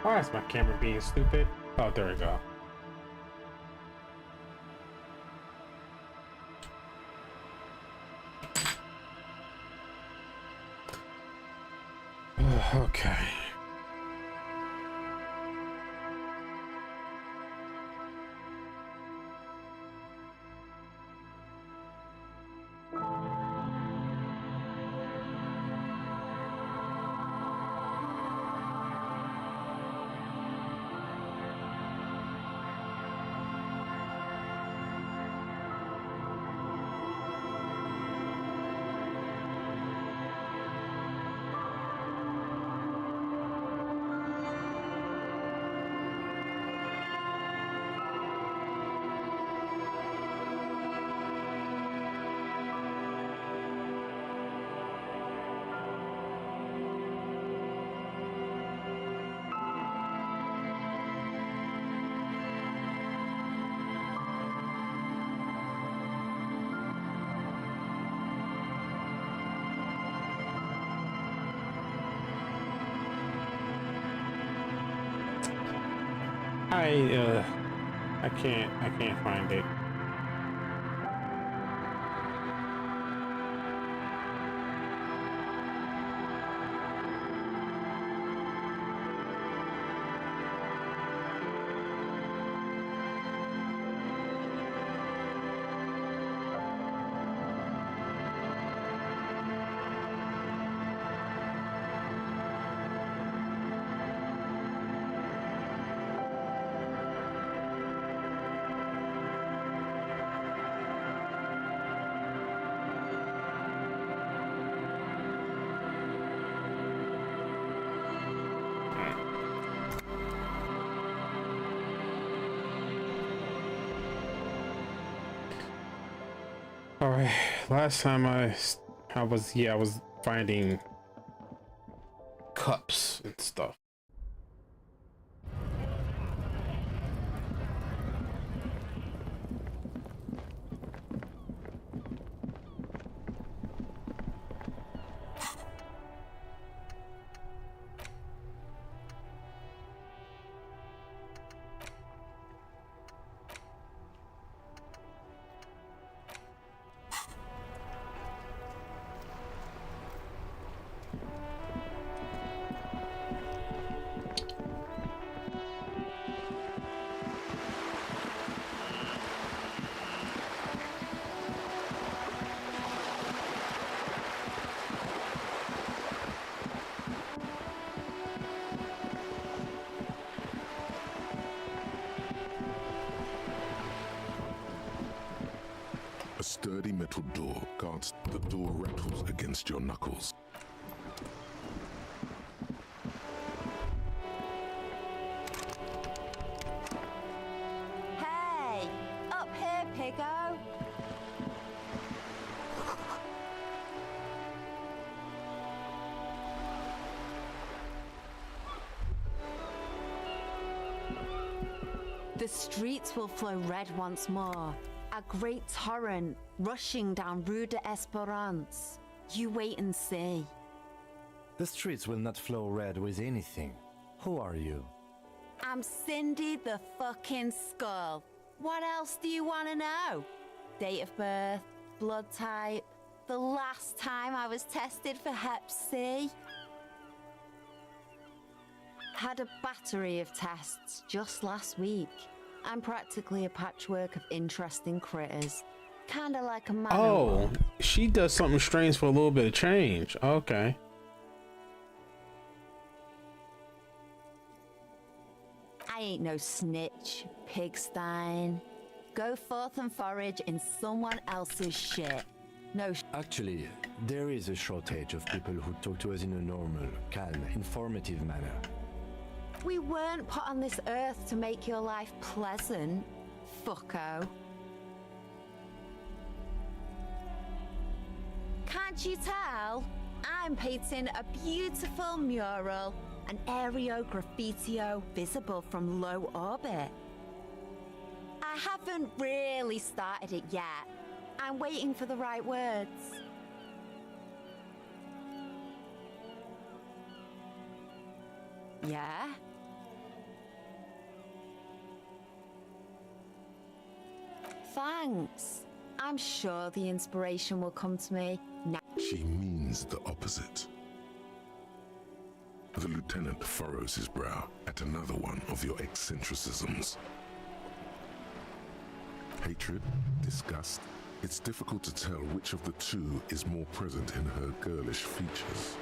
Why is my camera being stupid? Oh, there we go. Okay. I can't find it. All right, last time I was finding cups and stuff. A sturdy metal door guards the door rattles against your knuckles. Hey! Up here, Piggo! The streets will flow red once more. A great torrent rushing down Rue de Esperance. You wait and see. The streets will not flow red with anything. Who are you? I'm Cindy the fucking Skull. What else do you want to know? Date of birth, blood type, the last time I was tested for Hep C. Had a battery of tests just last week. I'm practically a patchwork of interesting critters. Kinda like a man. Oh, she does something strange for a little bit of change. Okay. I ain't no snitch, pigstein. Go forth and forage in someone else's shit. No Actually, there is a shortage of people who talk to us in a normal, calm, informative manner. We weren't put on this earth to make your life pleasant, fucko. Can't you tell? I'm painting a beautiful mural, an aereo graffitio visible from low orbit. I haven't really started it yet. I'm waiting for the right words. Yeah? Thanks. I'm sure the inspiration will come to me. Now. She means the opposite. The lieutenant furrows his brow at another one of your eccentricisms. Hatred, disgust. It's difficult to tell which of the two is more present in her girlish features.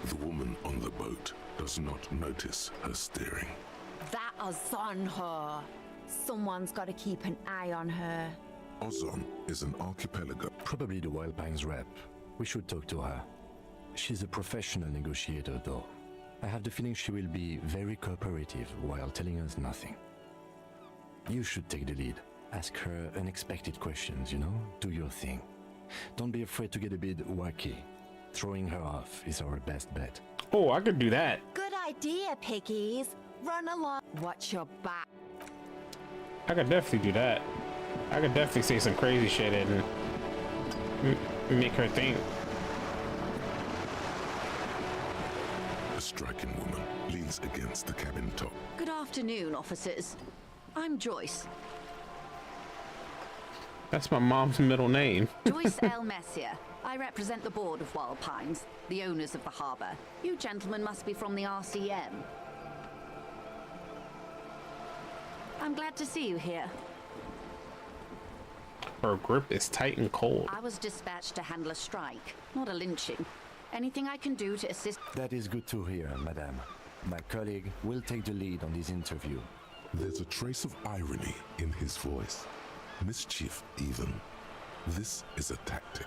The woman on the boat does not notice her staring. That is on her. Someone's got to keep an eye on her. Ozon is an archipelago. Probably the Wild Pines rep. We should talk to her. She's a professional negotiator, though. I have the feeling she will be very cooperative while telling us nothing. You should take the lead. Ask her unexpected questions, you know? Do your thing. Don't be afraid to get a bit wacky. Throwing her off is our best bet. Oh, I could do that. Good idea, piggies. Run along. Watch your back. I could definitely do that. I could definitely say some crazy shit and make her think. A striking woman leans against the cabin top. Good afternoon, officers. I'm Joyce. That's my mom's middle name. Joyce L. Messier. I represent the board of Wild Pines, the owners of the harbor. You gentlemen must be from the RCM. I'm glad to see you here. Her grip is tight and cold. I was dispatched to handle a strike, not a lynching. Anything I can do to assist? That is good to hear, madame. My colleague will take the lead on this interview. There's a trace of irony in his voice. Mischief, even. This is a tactic.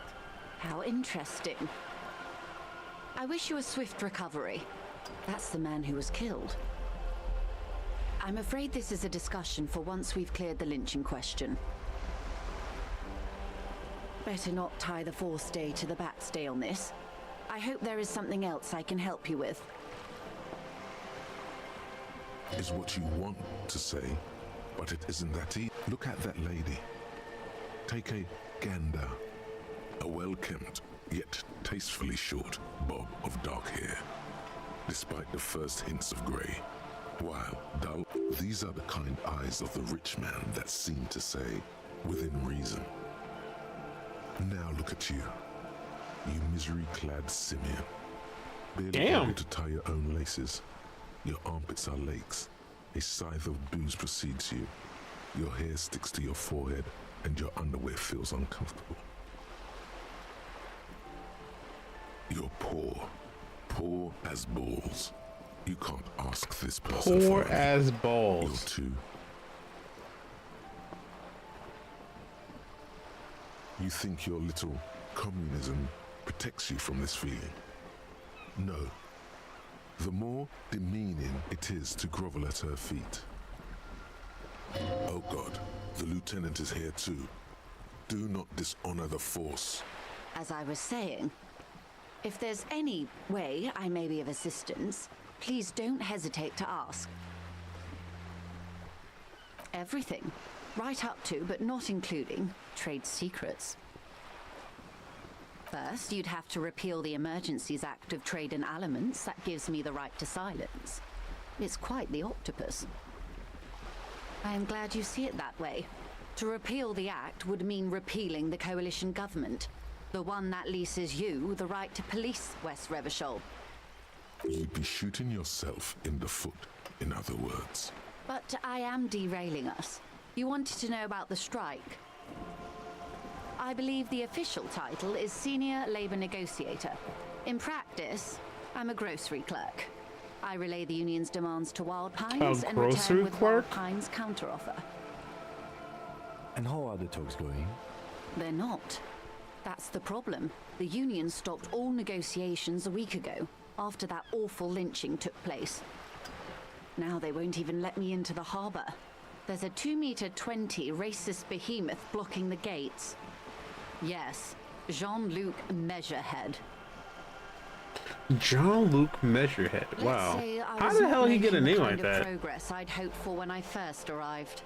How interesting. I wish you a swift recovery. That's the man who was killed. I'm afraid this is a discussion for once we've cleared the lynching question. Better not tie the forestay to the backstay on this. I hope there is something else I can help you with. Is what you want to say, but it isn't that easy. Look at that lady. Take a gander. A well-kempt, yet tastefully short bob of dark hair, despite the first hints of grey. While dull, these are the kind eyes of the rich man that seem to say, within reason. Now look at you, you misery-clad simian. Barely Damn. able to tie your own laces. Your armpits are lakes. A scythe of booze precedes you. Your hair sticks to your forehead, and your underwear feels uncomfortable. You're poor as balls. You can't ask this person Poor for money. as You're balls. too. You think your little communism protects you from this feeling? No. The more demeaning it is to grovel at her feet. Oh God, the lieutenant is here too. Do not dishonor the force. As I was saying, if there's any way I may be of assistance, please don't hesitate to ask. Everything, right up to, but not including, trade secrets. First, you'd have to repeal the Emergencies Act of Trade in Aliments that gives me the right to silence. It's quite the octopus. I am glad you see it that way. To repeal the act would mean repealing the coalition government, the one that leases you the right to police West Revachol. You'd be shooting yourself in the foot, in other words. But I am derailing us. You wanted to know about the strike. I believe the official title is Senior Labor Negotiator. In practice, I'm a grocery clerk. I relay the union's demands to Wild Pines and grocery return with clerk? Wild Pines' counteroffer. And how are the talks going? They're not. That's the problem. The union stopped all negotiations a week ago, after that awful lynching took place. Now they won't even let me into the harbor. There's a 2-meter-20 racist behemoth blocking the gates. Yes, Jean-Luc Measurehead. Jean-Luc Measurehead. Let's Wow. say I How was the not hell he get a making the name kind like of that? progress I'd hoped for when I first arrived.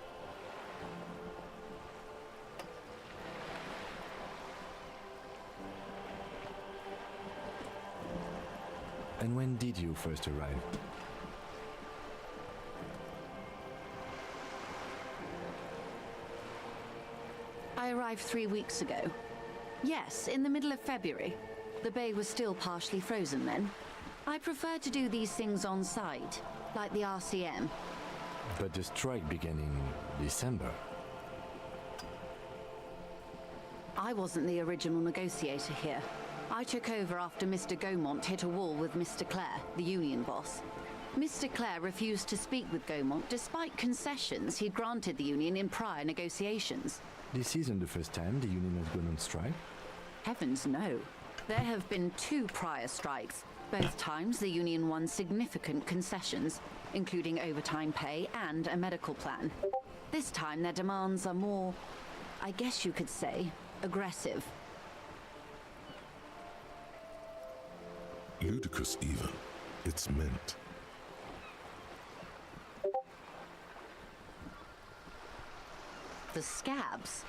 And when did you first arrive? I arrived 3 weeks ago. Yes, in the middle of February. The bay was still partially frozen then. I prefer to do these things on site, like the RCM. But the strike began in December. I wasn't the original negotiator here. I took over after Mr. Gaumont hit a wall with Mr. Clare, the union boss. Mr. Clare refused to speak with Gaumont despite concessions he'd granted the union in prior negotiations. This isn't the first time the union has gone on strike. Heavens no. There have been 2 prior strikes. Both times the union won significant concessions, including overtime pay and a medical plan. This time their demands are more, I guess you could say, aggressive. Ludicrous even. It's meant. The scabs?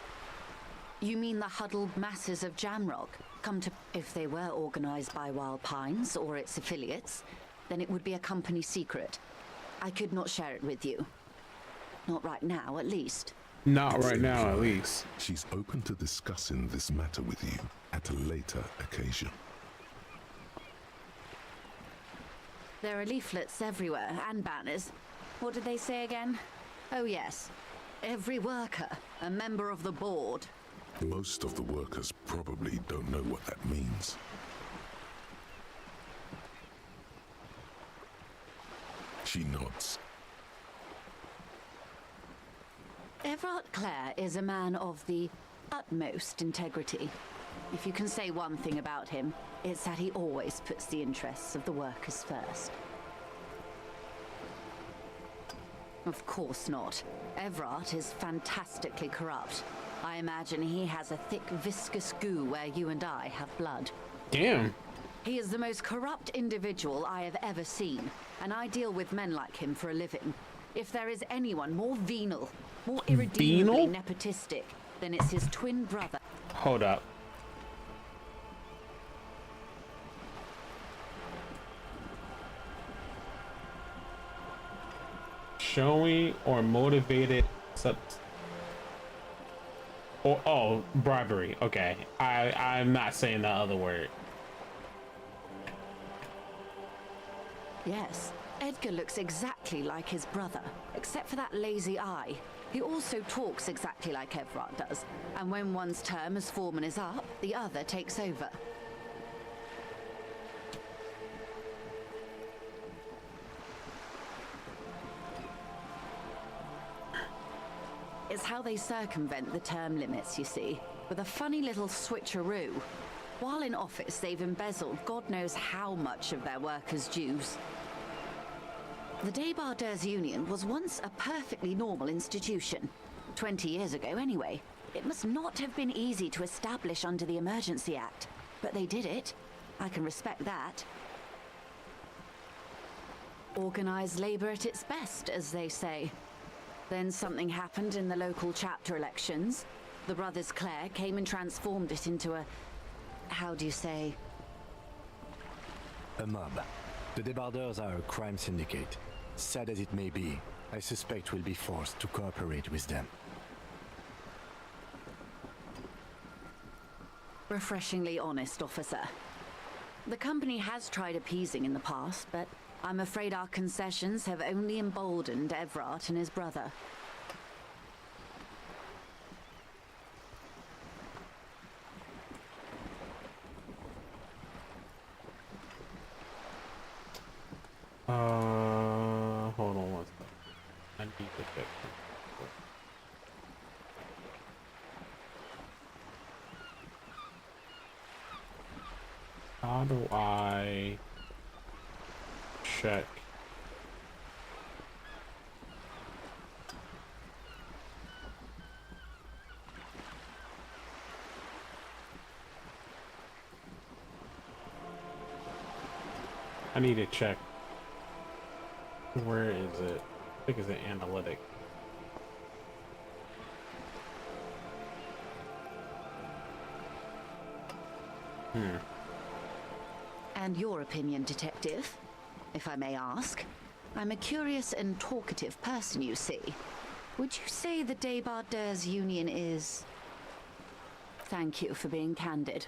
You mean the huddled masses of Jamrock come to... If they were organized by Wild Pines or its affiliates, then it would be a company secret. I could not share it with you. Not right now, at least. Not right now, at least. She's open to discussing this matter with you at a later occasion. There are leaflets everywhere, and banners. What did they say again? Oh yes. Every worker, a member of the board. Most of the workers probably don't know what that means. She nods. Everard Clare is a man of the utmost integrity. If you can say one thing about him, it's that he always puts the interests of the workers first. Of course not. Everard is fantastically corrupt. I imagine he has a thick, viscous goo where you and I have blood. Damn. He is the most corrupt individual I have ever seen, and I deal with men like him for a living. If there is anyone more venal, more irredeemably nepotistic, then it's his twin brother. Hold up. Showing or motivated oh, bribery. Okay. I'm not saying the other word. Yes, Edgar looks exactly like his brother, except for that lazy eye. He also talks exactly like Everard does, and when one's term as foreman is up, the other takes over. It's how they circumvent the term limits, you see, with a funny little switcheroo. While in office, they've embezzled God knows how much of their workers' dues. The Débardeurs Union was once a perfectly normal institution. 20 years ago, anyway. It must not have been easy to establish under the Emergency Act, but they did it. I can respect that. Organized labor at its best, as they say. Then something happened in the local chapter elections. The brothers Clare came and transformed it into a... how do you say? A mob. The Débardeurs are a crime syndicate. Sad as it may be, I suspect we'll be forced to cooperate with them. Refreshingly honest, officer. The company has tried appeasing in the past, but I'm afraid our concessions have only emboldened Everard and his brother. Hold on one second. I need to check. How do I check? I need to check. Where is it? I think it's an analytic. And your opinion, detective, if I may ask? I'm a curious and talkative person, you see. Would you say the Débardeurs Union is Thank you for being candid.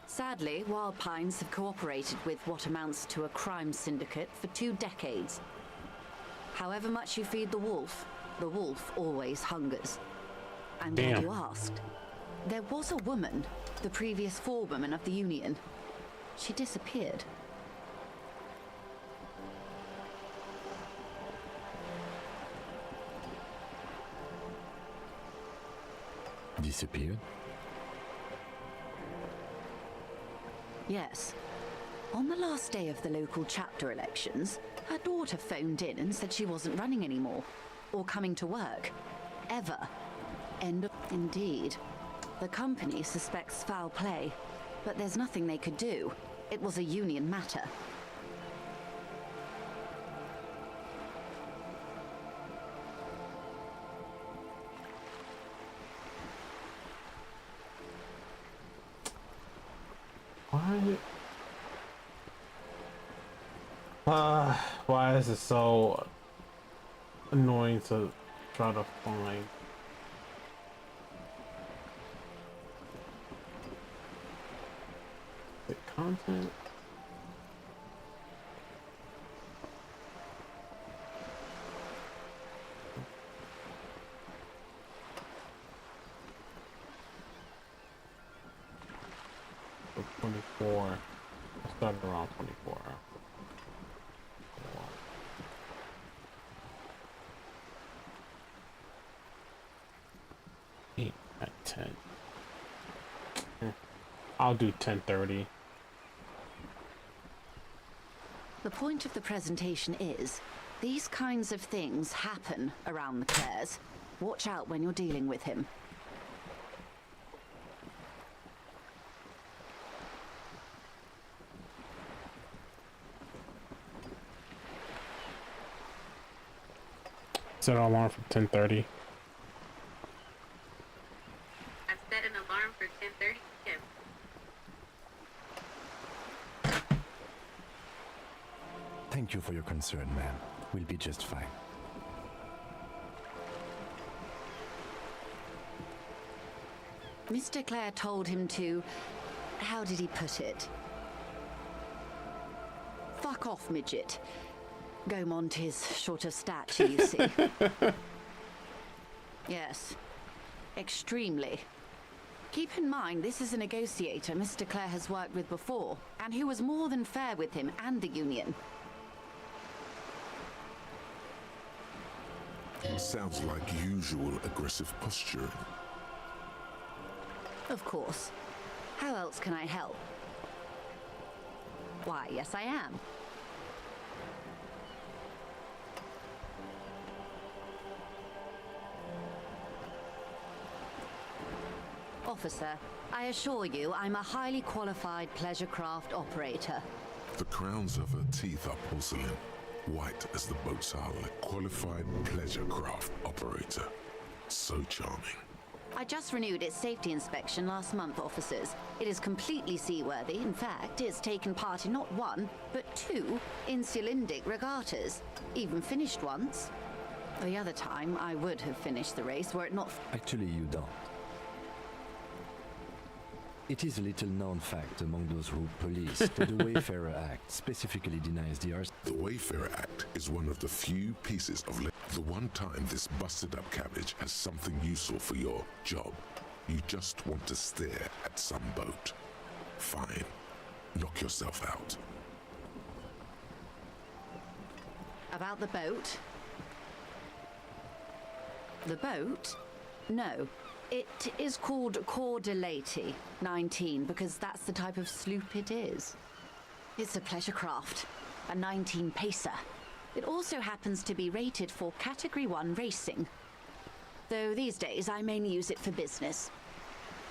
Sadly, Wild Pines have cooperated with what amounts to a crime syndicate for 2 decades. However much you feed the wolf always hungers. I'm glad you asked. There was a woman, the previous forewoman of the Union. She disappeared. Disappeared? Yes. On the last day of the local chapter elections, her daughter phoned in and said she wasn't running anymore, or coming to work. Ever. End of... Indeed. The company suspects foul play, but there's nothing they could do. It was a union matter. Why is it so annoying to try to find? The content? So 24. I started around 24. 8 at 10. I'll do 10:30. The point of the presentation is, these kinds of things happen around the Clares. Watch out when you're dealing with him. Set an alarm for 10:30. I've set an alarm for 10:30 p.m. Thank you for your concern, ma'am. We'll be just fine. Mr. Clare told him to... How did he put it? Fuck off, midget. Gaumont is short of stature, you see. Yes. Extremely. Keep in mind, this is a negotiator Mr. Clare has worked with before, and who was more than fair with him and the Union. Sounds like usual aggressive posturing. Of course. How else can I help? Why, yes I am. Officer, I assure you I'm a highly qualified pleasure craft operator. The crowns of her teeth are porcelain, white as the boat's hull. Qualified pleasure craft operator. So charming. I just renewed its safety inspection last month, officers. It is completely seaworthy. In fact, it's taken part in not 1, but 2 insulindic regattas. Even finished once. The other time, I would have finished the race were it not... Actually, you don't. It is a little known fact among those who police that the Wayfarer Act specifically denies the arson. The Wayfarer Act is one of the few pieces of the one time this busted up cabbage has something useful for your job. You just want to stare at some boat. Fine. Knock yourself out. About the boat? The boat? No. It is called Cordelati 19 because that's the type of sloop it is. It's a pleasure craft, a 19 pacer. It also happens to be rated for Category 1 racing. Though these days I mainly use it for business.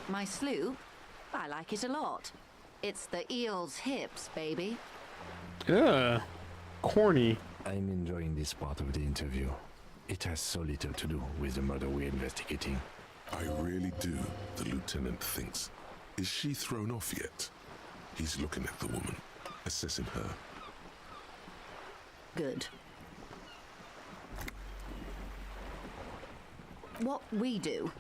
My sloop? I like it a lot. It's the eel's hips, baby. Ugh. Corny. I'm enjoying this part of the interview. It has so little to do with the murder we're investigating. I really do, the lieutenant thinks. Is she thrown off yet? He's looking at the woman, assessing her. Good. What we do,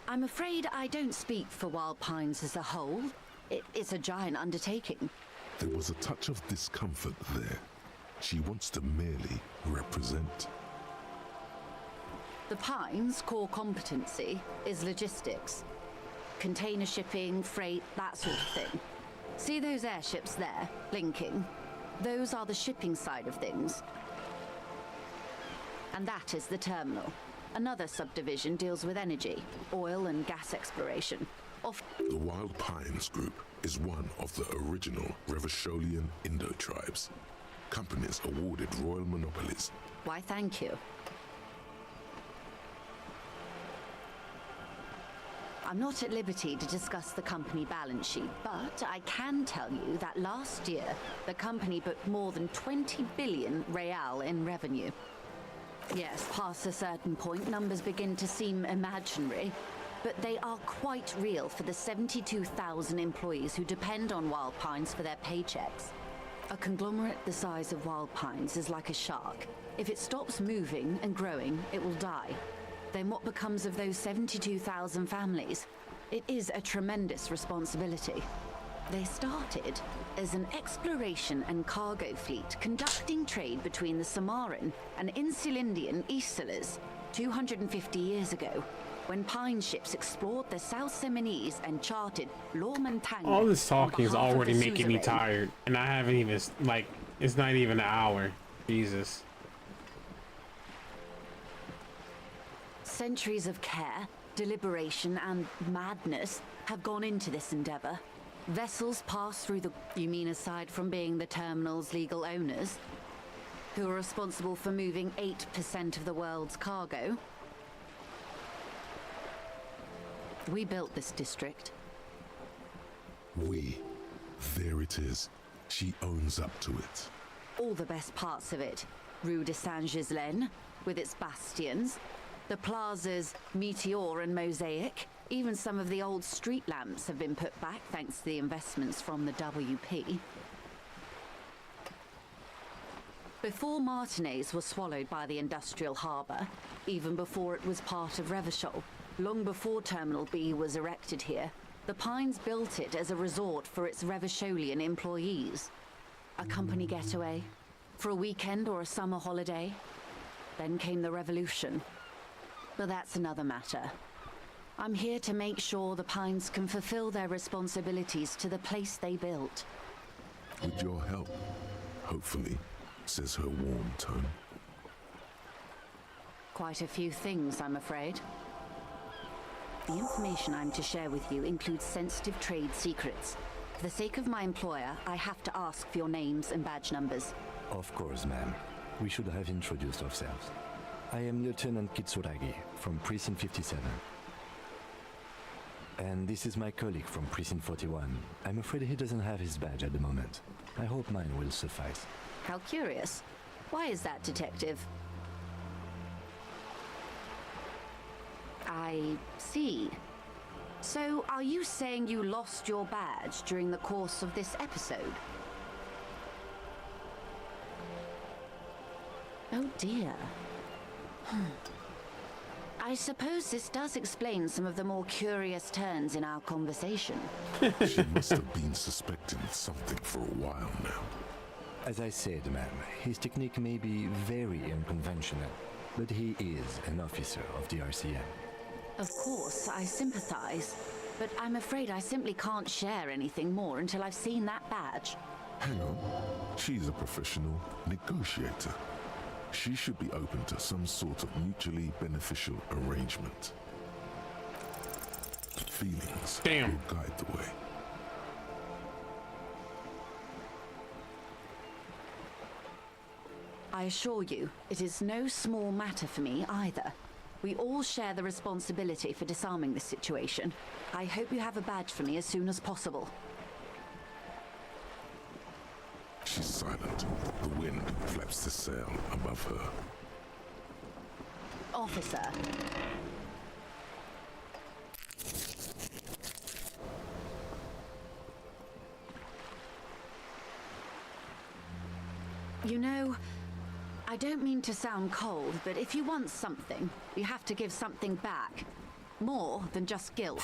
I'm afraid I don't speak for Wild Pines as a whole. It's a giant undertaking. There was a touch of discomfort there. She wants to merely represent. The Pines' core competency is logistics. Container shipping, freight, that sort of thing. See those airships there, blinking? Those are the shipping side of things. And that is the terminal. Another subdivision deals with energy, oil and gas exploration. The Wild Pines Group is one of the original Revacholian Indo-tribes. Companies awarded royal monopolies. Why, thank you. I'm not at liberty to discuss the company balance sheet, but I can tell you that last year, the company booked more than 20 billion real in revenue. Yes, past a certain point, numbers begin to seem imaginary, but they are quite real for the 72,000 employees who depend on Wild Pines for their paychecks. A conglomerate the size of Wild Pines is like a shark. If it stops moving and growing, it will die. Then what becomes of those 72,000 families? It is a tremendous responsibility. They started as an exploration and cargo fleet conducting trade between the Samaran and Insulindian Isolas 250 years ago, when pine ships explored the South Seminese and charted Lormentang. All this talking is already making me tired, and I haven't even, like, it's not even an hour. Jesus. Centuries of care, deliberation, and madness have gone into this endeavor. Vessels pass through the... You mean aside from being the terminal's legal owners, who are responsible for moving 8% of the world's cargo? We built this district. We. There it is. She owns up to it. All the best parts of it. Rue de Saint-Ghislain, with its bastions, the plaza's Meteor and Mosaic. Even some of the old street lamps have been put back thanks to the investments from the WP. Before Martinez was swallowed by the industrial harbour, even before it was part of Revachol, long before Terminal B was erected here, the Pines built it as a resort for its Revacholian employees. A company getaway, for a weekend or a summer holiday. Then came the revolution. But that's another matter. I'm here to make sure the Pines can fulfill their responsibilities to the place they built. With your help, hopefully, says her warm tone. Quite a few things, I'm afraid. The information I'm to share with you includes sensitive trade secrets. For the sake of my employer, I have to ask for your names and badge numbers. Of course, ma'am. We should have introduced ourselves. I am Lieutenant Kitsuragi from Precinct 57. And this is my colleague from Precinct 41. I'm afraid he doesn't have his badge at the moment. I hope mine will suffice. How curious. Why is that, Detective? I see. So, are you saying you lost your badge during the course of this episode? Oh dear. I suppose this does explain some of the more curious turns in our conversation. She must have been suspecting something for a while now. As I said, ma'am, his technique may be very unconventional, but he is an officer of the RCM. Of course, I sympathize, but I'm afraid I simply can't share anything more until I've seen that badge. Hang on. She's a professional negotiator. She should be open to some sort of mutually beneficial arrangement. Feelings Damn. will guide the way. I assure you, it is no small matter for me either. We all share the responsibility for disarming this situation. I hope you have a badge for me as soon as possible. She's silent. The wind flaps the sail above her. Officer. You know, I don't mean to sound cold, but if you want something, you have to give something back. More than just guilt.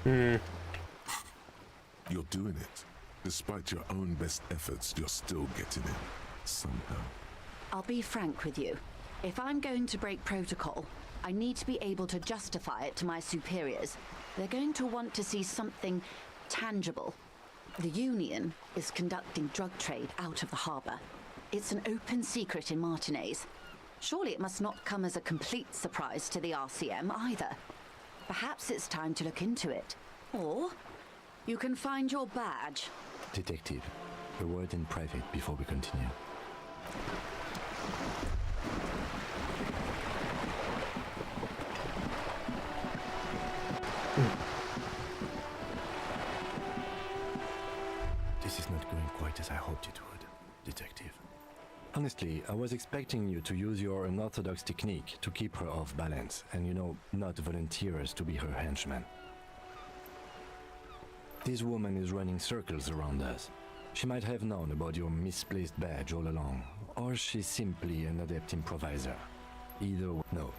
You're doing it. Despite your own best efforts, you're still getting it. Somehow. I'll be frank with you. If I'm going to break protocol, I need to be able to justify it to my superiors. They're going to want to see something tangible. The Union is conducting drug trade out of the harbor. It's an open secret in Martinez. Surely it must not come as a complete surprise to the RCM either. Perhaps it's time to look into it. Or you can find your badge. Detective, a word in private before we continue. This is not going quite as I hoped it would, Detective. Honestly, I was expecting you to use your unorthodox technique to keep her off balance and, not volunteer us to be her henchmen. This woman is running circles around us. She might have known about your misplaced badge all along, or she's simply an adept improviser. Either way, no.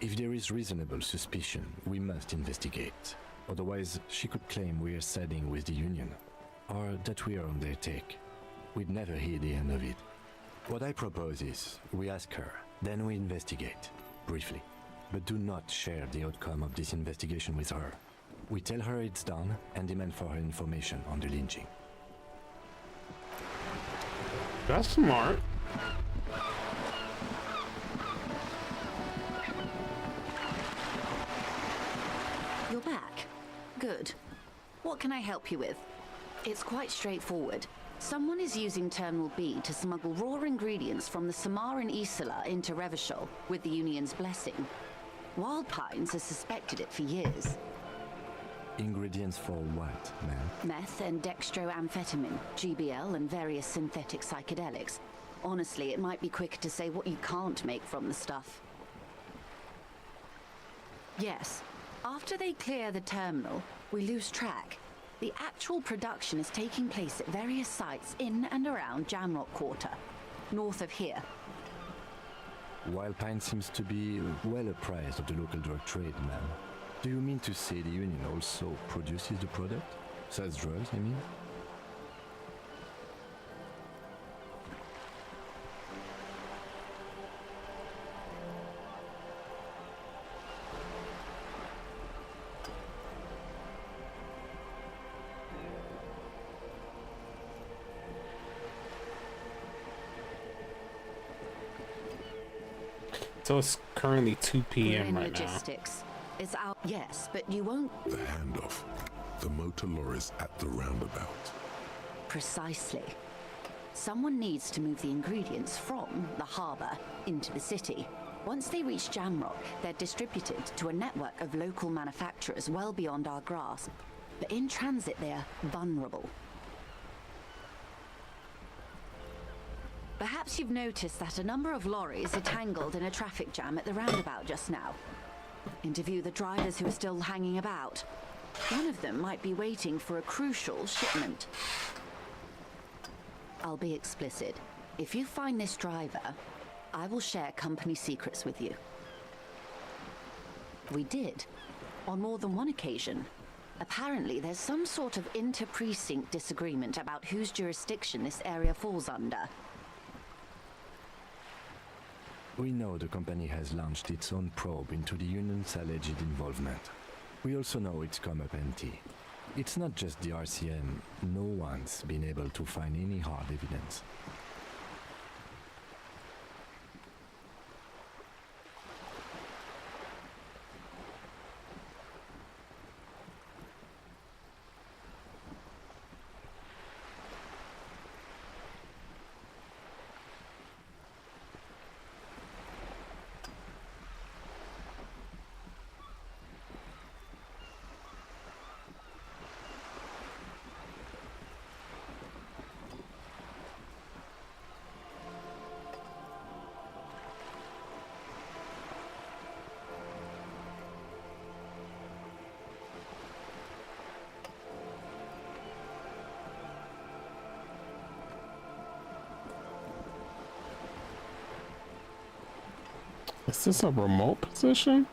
If there is reasonable suspicion, we must investigate. Otherwise, she could claim we are siding with the Union, or that we are on their take. We'd never hear the end of it. What I propose is, we ask her, then we investigate, briefly. But do not share the outcome of this investigation with her. We tell her it's done and demand for her information on the lynching. That's smart. You're back. Good. What can I help you with? It's quite straightforward. Someone is using Terminal B to smuggle raw ingredients from the Samar and Isola into Revachol with the Union's blessing. Wild Pines has suspected it for years. Ingredients for what, ma'am? Meth and dextroamphetamine, GBL, and various synthetic psychedelics. Honestly, it might be quicker to say what you can't make from the stuff. Yes, after they clear the terminal, we lose track. The actual production is taking place at various sites in and around Jamrock Quarter, north of here. Wild Pine seems to be well apprised of the local drug trade, ma'am. Do you mean to say the Union also produces the product? Sells drugs, I mean? So it's currently 2 We're p.m. in right now. logistics. It's out. Yes, but you won't. The handoff. The motor lorries at the roundabout. Precisely. Someone needs to move the ingredients from the harbour into the city. Once they reach Jamrock, they're distributed to a network of local manufacturers well beyond our grasp. But in transit, they're vulnerable. Perhaps you've noticed that a number of lorries are tangled in a traffic jam at the roundabout just now. Interview the drivers who are still hanging about. One of them might be waiting for a crucial shipment. I'll be explicit. If you find this driver, I will share company secrets with you. We did, on more than one occasion. Apparently, there's some sort of inter-precinct disagreement about whose jurisdiction this area falls under. We know the company has launched its own probe into the Union's alleged involvement. We also know it's come up empty. It's not just the RCM. No one's been able to find any hard evidence. Is this a remote position?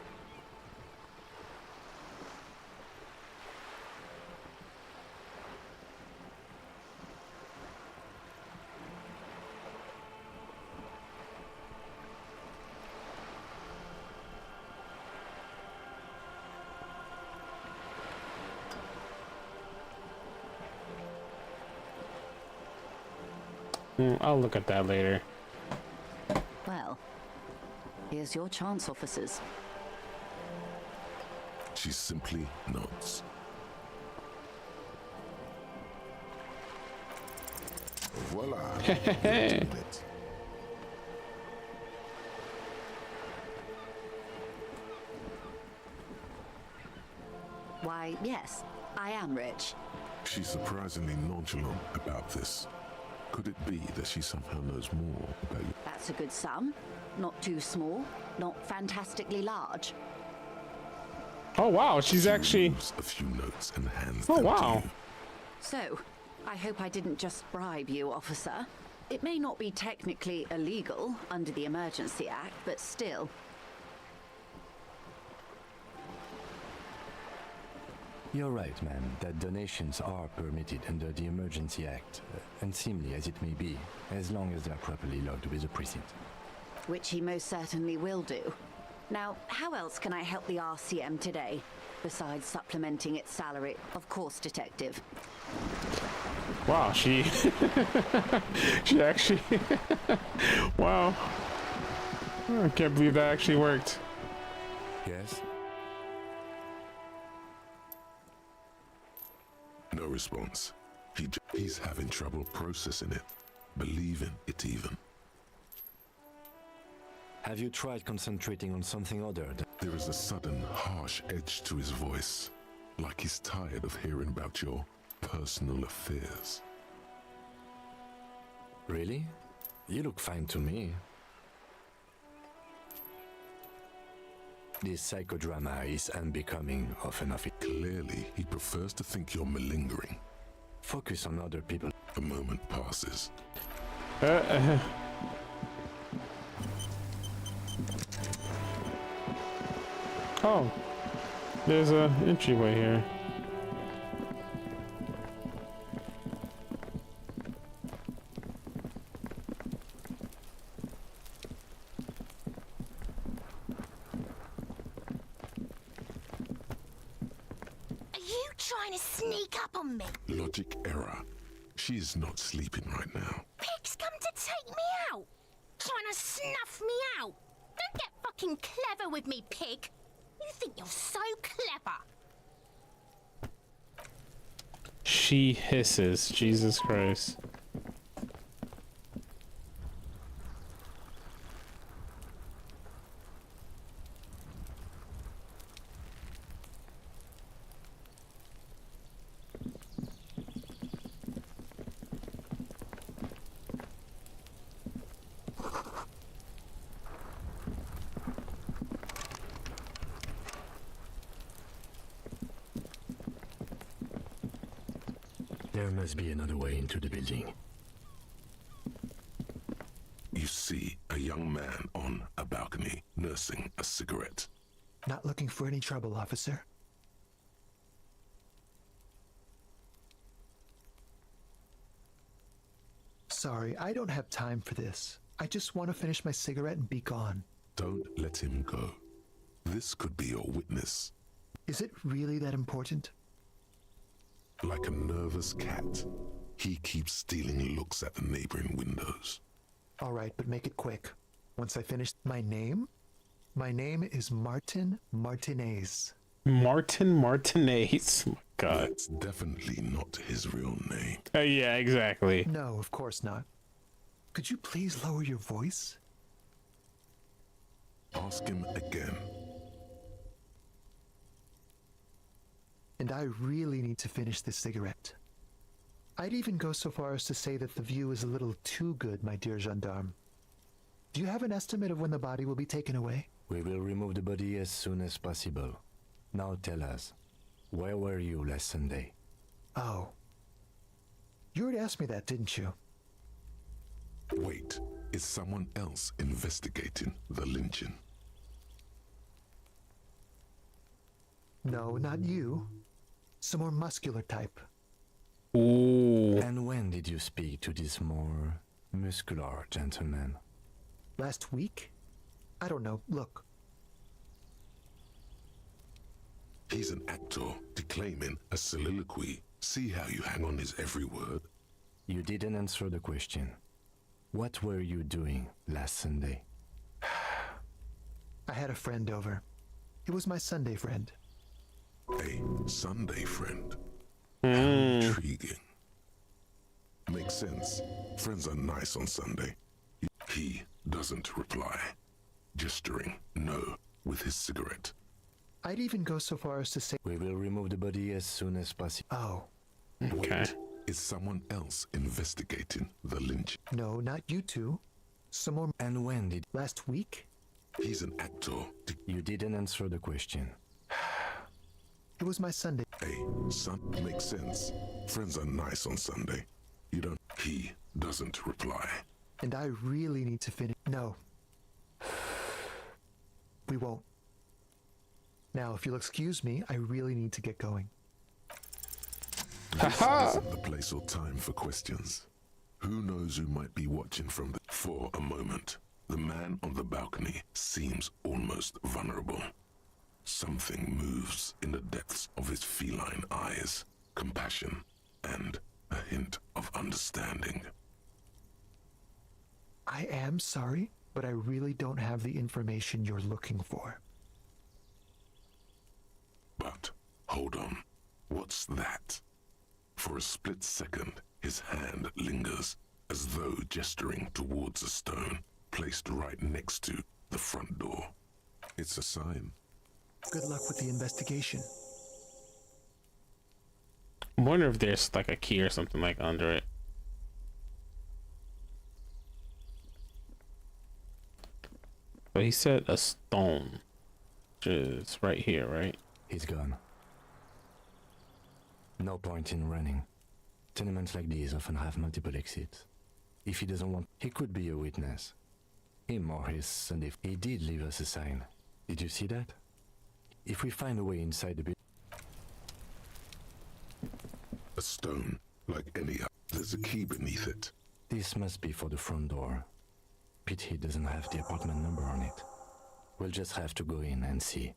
I'll look at that later. Well, here's your chance, officers. She simply nods. Voila. Hey. Why, yes, I am rich. She's surprisingly nonchalant about this. Could it be that she somehow knows more about you? That's a good sum. Not too small, not fantastically large. Oh wow, she's actually. Moves a few notes and hands Oh them to wow. you. So, I hope I didn't just bribe you, officer. It may not be technically illegal under the Emergency Act, but still. You're right, ma'am, that donations are permitted under the Emergency Act, unseemly as it may be, as long as they're properly logged with the precinct. Which he most certainly will do. Now, how else can I help the RCM today? Besides supplementing its salary, of course, Detective. Wow, she she actually wow. I can't believe that actually worked. Yes? No response. He's having trouble processing it, believing it even. Have you tried concentrating on something other than... There is a sudden, harsh edge to his voice, like he's tired of hearing about your personal affairs. Really? You look fine to me. This psychodrama is unbecoming of an officer. Clearly, he prefers to think you're malingering. Focus on other people. A moment passes. Oh, there's a entryway here. Are you trying to sneak up on me? Logic error. She's not sleeping right now. Pig's come to take me out. Trying to snuff me out. Don't get fucking clever with me, pig. You think you're so clever. She hisses. Jesus Christ. There must be another way into the building. You see a young man on a balcony nursing a cigarette. Not looking for any trouble, officer. Sorry, I don't have time for this. I just want to finish my cigarette and be gone. Don't let him go. This could be your witness. Is it really that important? Like a nervous cat, he keeps stealing looks at the neighboring windows. All right, but make it quick. Once I finish, my name? My name is Martin Martinez. Martin Martinez. Oh my God. That's definitely not his real name. Yeah, exactly. No, of course not. Could you please lower your voice? Ask him again. And I really need to finish this cigarette. I'd even go so far as to say that the view is a little too good, my dear gendarme. Do you have an estimate of when the body will be taken away? We will remove the body as soon as possible. Now tell us, where were you last Sunday? Oh. You already asked me that, didn't you? Wait, is someone else investigating the lynching? No, not you. Some more muscular type. Ooh. And when did you speak to this more muscular gentleman? Last week? I don't know. Look. He's an actor declaiming a soliloquy. See how you hang on his every word? You didn't answer the question. What were you doing last Sunday? I had a friend over. He was my Sunday friend. A Sunday friend. How intriguing. Makes sense. Friends are nice on Sunday. He doesn't reply, gesturing no with his cigarette. I'd even go so far as to say, We will remove the body as soon as possible. oh, Okay. Wait, is someone else investigating the lynch? no, not you two. Some more And when did last week? He's an actor. you didn't answer the question? It was my Sunday. A son makes sense. Friends are nice on Sunday. You don't. He doesn't reply. And I really need to finish. No. We won't. Now, if you'll excuse me, I really need to get going. This isn't the place or time for questions. Who knows who might be watching from the... For a moment, the man on the balcony seems almost vulnerable. Something moves in the depths of his feline eyes, compassion, and a hint of understanding. I am sorry, but I really don't have the information you're looking for. But, hold on, what's that? For a split second, his hand lingers, as though gesturing towards a stone placed right next to the front door. It's a sign. Good luck with the investigation. I wonder if there's like a key or something like under it. But he said a stone, which is right here, right? He's gone. No point in running. Tenements like these often have multiple exits. If he doesn't want, he could be a witness. Him or his Sunday. He did leave us a sign. Did you see that? If we find a way inside the building. A stone, like any other. There's a key beneath it. This must be for the front door. Pity he doesn't have the apartment number on it. We'll just have to go in and see.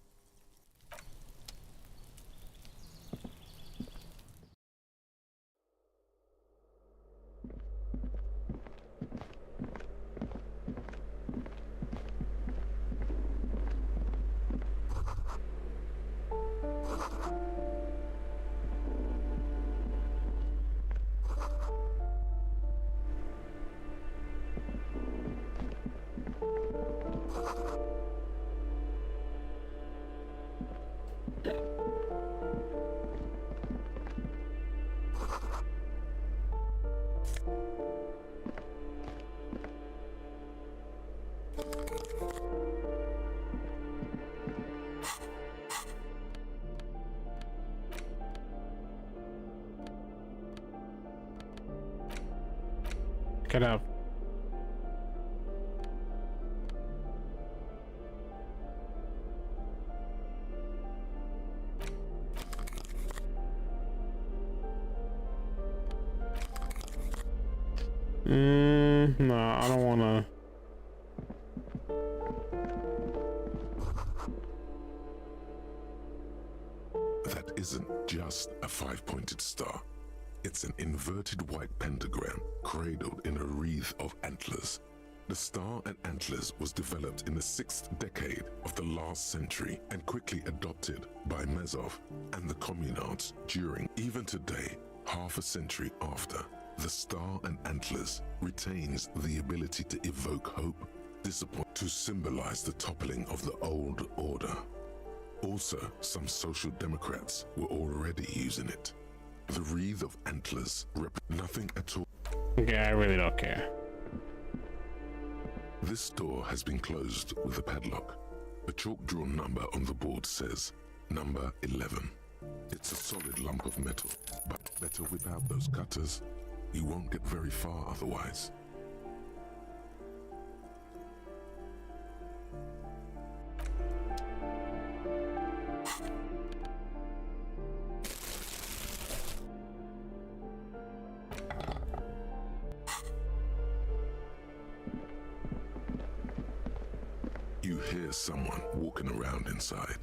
Get up. No, I don't wanna. That isn't just a five-pointed star. It's an inverted white pentagram cradled in a wreath of antlers. The star and antlers was developed in the 6th decade of the last century and quickly adopted by Mazov and the communards during. Even today, half a century after, the star and antlers retains the ability to evoke hope, disappointment, to symbolize the toppling of the old order. Also, some social democrats were already using it. The wreath of antlers nothing at all. Okay, I really don't care. This door has been closed with a padlock. A chalk-drawn number on the board says, number 11. It's a solid lump of metal, but better whip out those cutters. You won't get very far otherwise. hear someone walking around inside.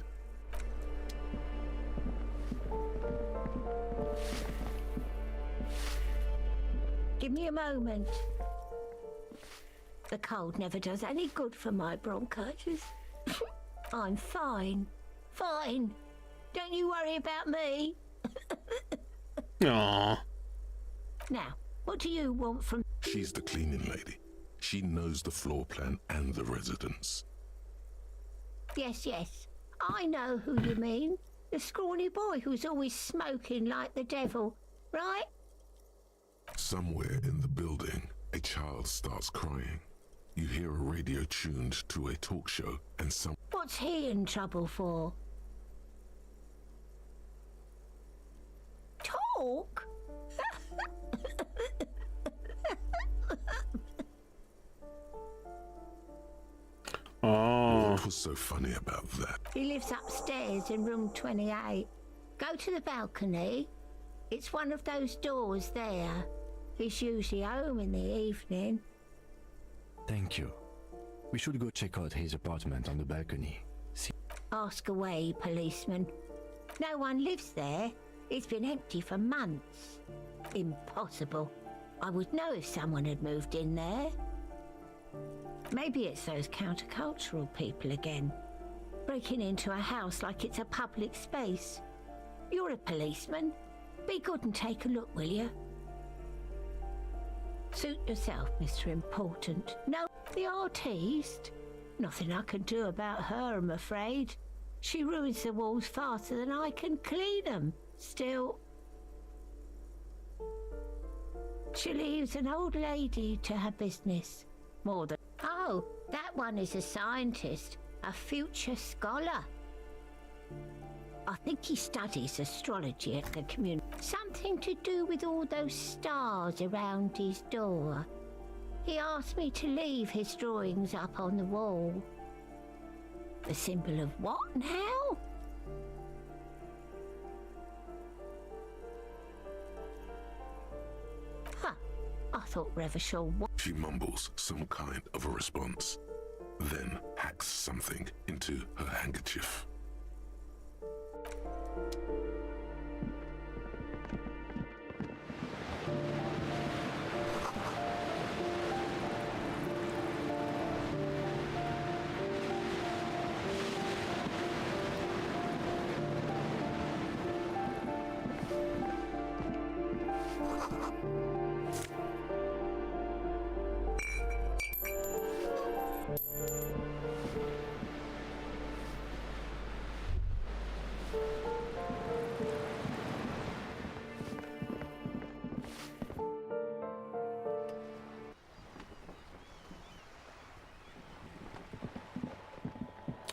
Give me a moment. The cold never does any good for my bronchitis. I'm fine. Fine. Don't you worry about me. Aww. Now, what do you want from... She's the cleaning lady. She knows the floor plan and the residence. Yes, yes. I know who you mean. The scrawny boy who's always smoking like the devil, right? Somewhere in the building, a child starts crying. You hear a radio tuned to a talk show and some... What's he in trouble for? Talk? Oh. What was so funny about that? He lives upstairs in room 28. Go to the balcony. It's one of those doors there. He's usually home in the evening. Thank you. We should go check out his apartment on the balcony. See. Ask away, policeman. No one lives there. It's been empty for months. Impossible. I would know if someone had moved in there. Maybe it's those countercultural people again, breaking into a house like it's a public space. You're a policeman. Be good and take a look, will you? Suit yourself, Mr. Important. No, the artiste? Nothing I can do about her, I'm afraid. She ruins the walls faster than I can clean them. Still, she leaves an old lady to her business. More than... Oh, that one is a scientist, a future scholar. I think he studies astrology at the community. Something to do with all those stars around his door. He asked me to leave his drawings up on the wall. The symbol of what now? Huh. I thought Revachol was... She mumbles some kind of a response, then hacks something into her handkerchief.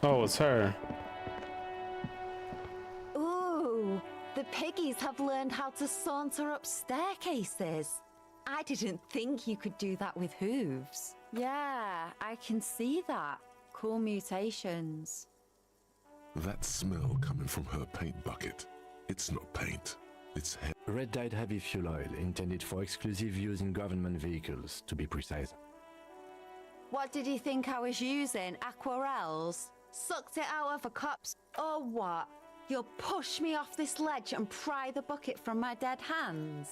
Oh, it's her. Ooh, the piggies have learned how to saunter up staircases. I didn't think you could do that with hooves. Yeah, I can see that. Cool mutations. That smell coming from her paint bucket. It's not paint, it's hair. Red dyed heavy fuel oil intended for exclusive use in government vehicles, to be precise. What did you think I was using? Aquarels? Sucked it out of a cop's... Or what? You'll push me off this ledge and pry the bucket from my dead hands?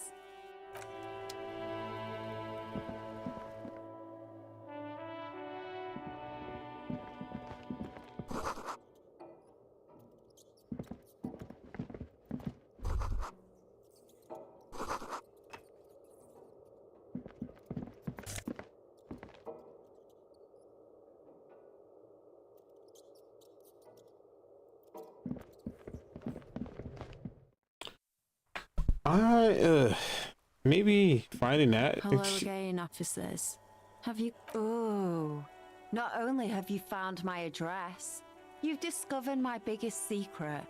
Maybe finding that. Hello again, officers. Have you... Oh, not only have you found my address, you've discovered my biggest secret.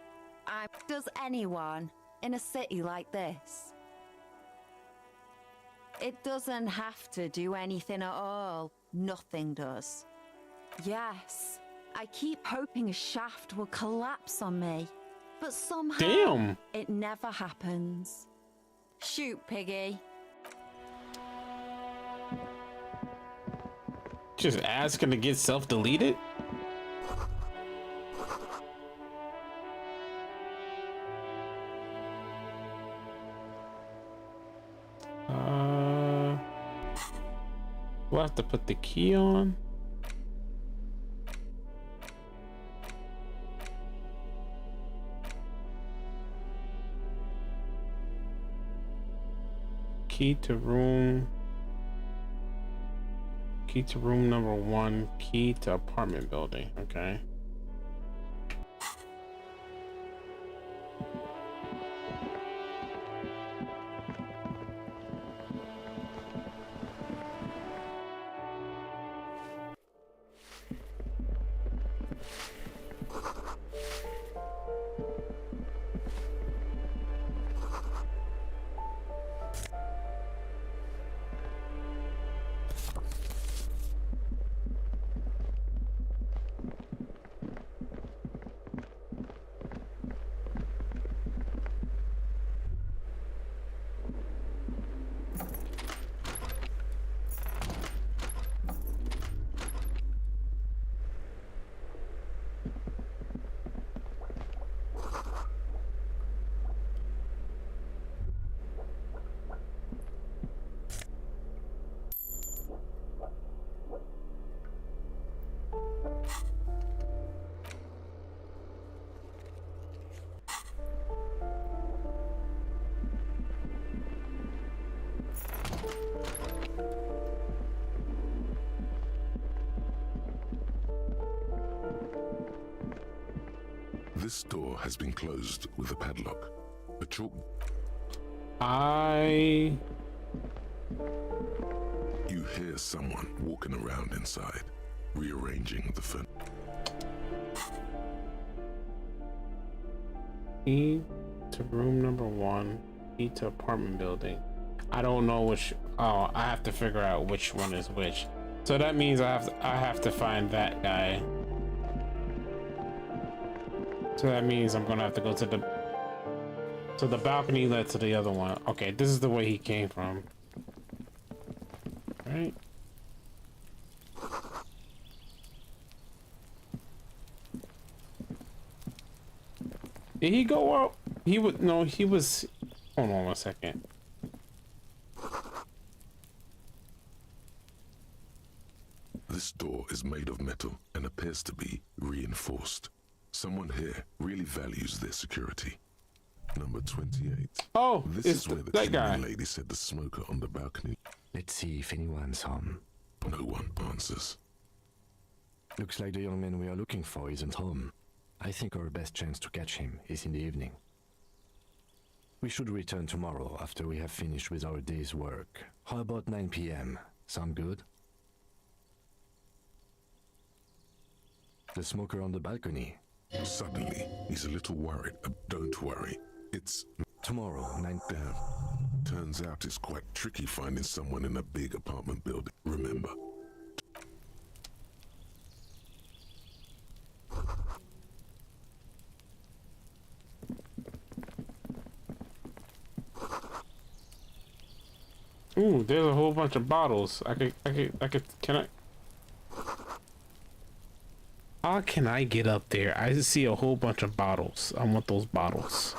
Does anyone in a city like this? It doesn't have to do anything at all. Nothing does. Yes, I keep hoping a shaft will collapse on me, but somehow Damn. It never happens. Shoot, piggy. Just asking to get self-deleted? We'll have to put the key on. Key to room number 1, key to apartment building. Okay. This door has been closed with a padlock. A chalk. You hear someone walking around inside, rearranging the furniture. Key to room number 1, key to apartment building. I don't know which. Oh, I have to figure out which one is which. So that means I have to find that guy. So that means I'm gonna have to go to the balcony led to the other one. Okay, this is the way he came from. Right? Did he go out? He would no, he was. Hold on 1 second. This door is made of metal and appears to be reinforced. Someone here really values their security. Number 28. Oh, this it's is where the that guy. cleaning lady said the smoker on the balcony. Let's see if anyone's home. No one answers. Looks like the young man we are looking for isn't home. I think our best chance to catch him is in the evening. We should return tomorrow after we have finished with our day's work. How about 9 p.m.? Sound good? The smoker on the balcony. Suddenly, he's a little worried. Don't worry. It's Tomorrow, 9 down. Turns out it's quite tricky finding someone in a big apartment building. Remember. Ooh, there's a whole bunch of bottles. Can I? How can I get up there? I just see a whole bunch of bottles. I want those bottles.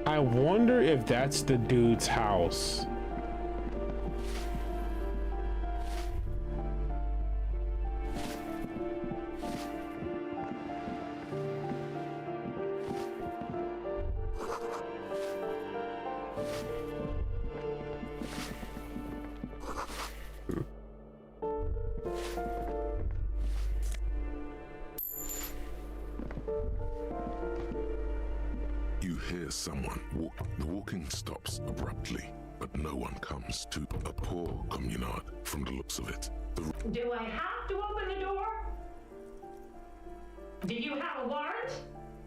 I wonder if that's the dude's house. You hear someone walk. The walking stops abruptly. but no one comes to a poor communard from the looks of it. Do I have to open the door? Do you have a warrant?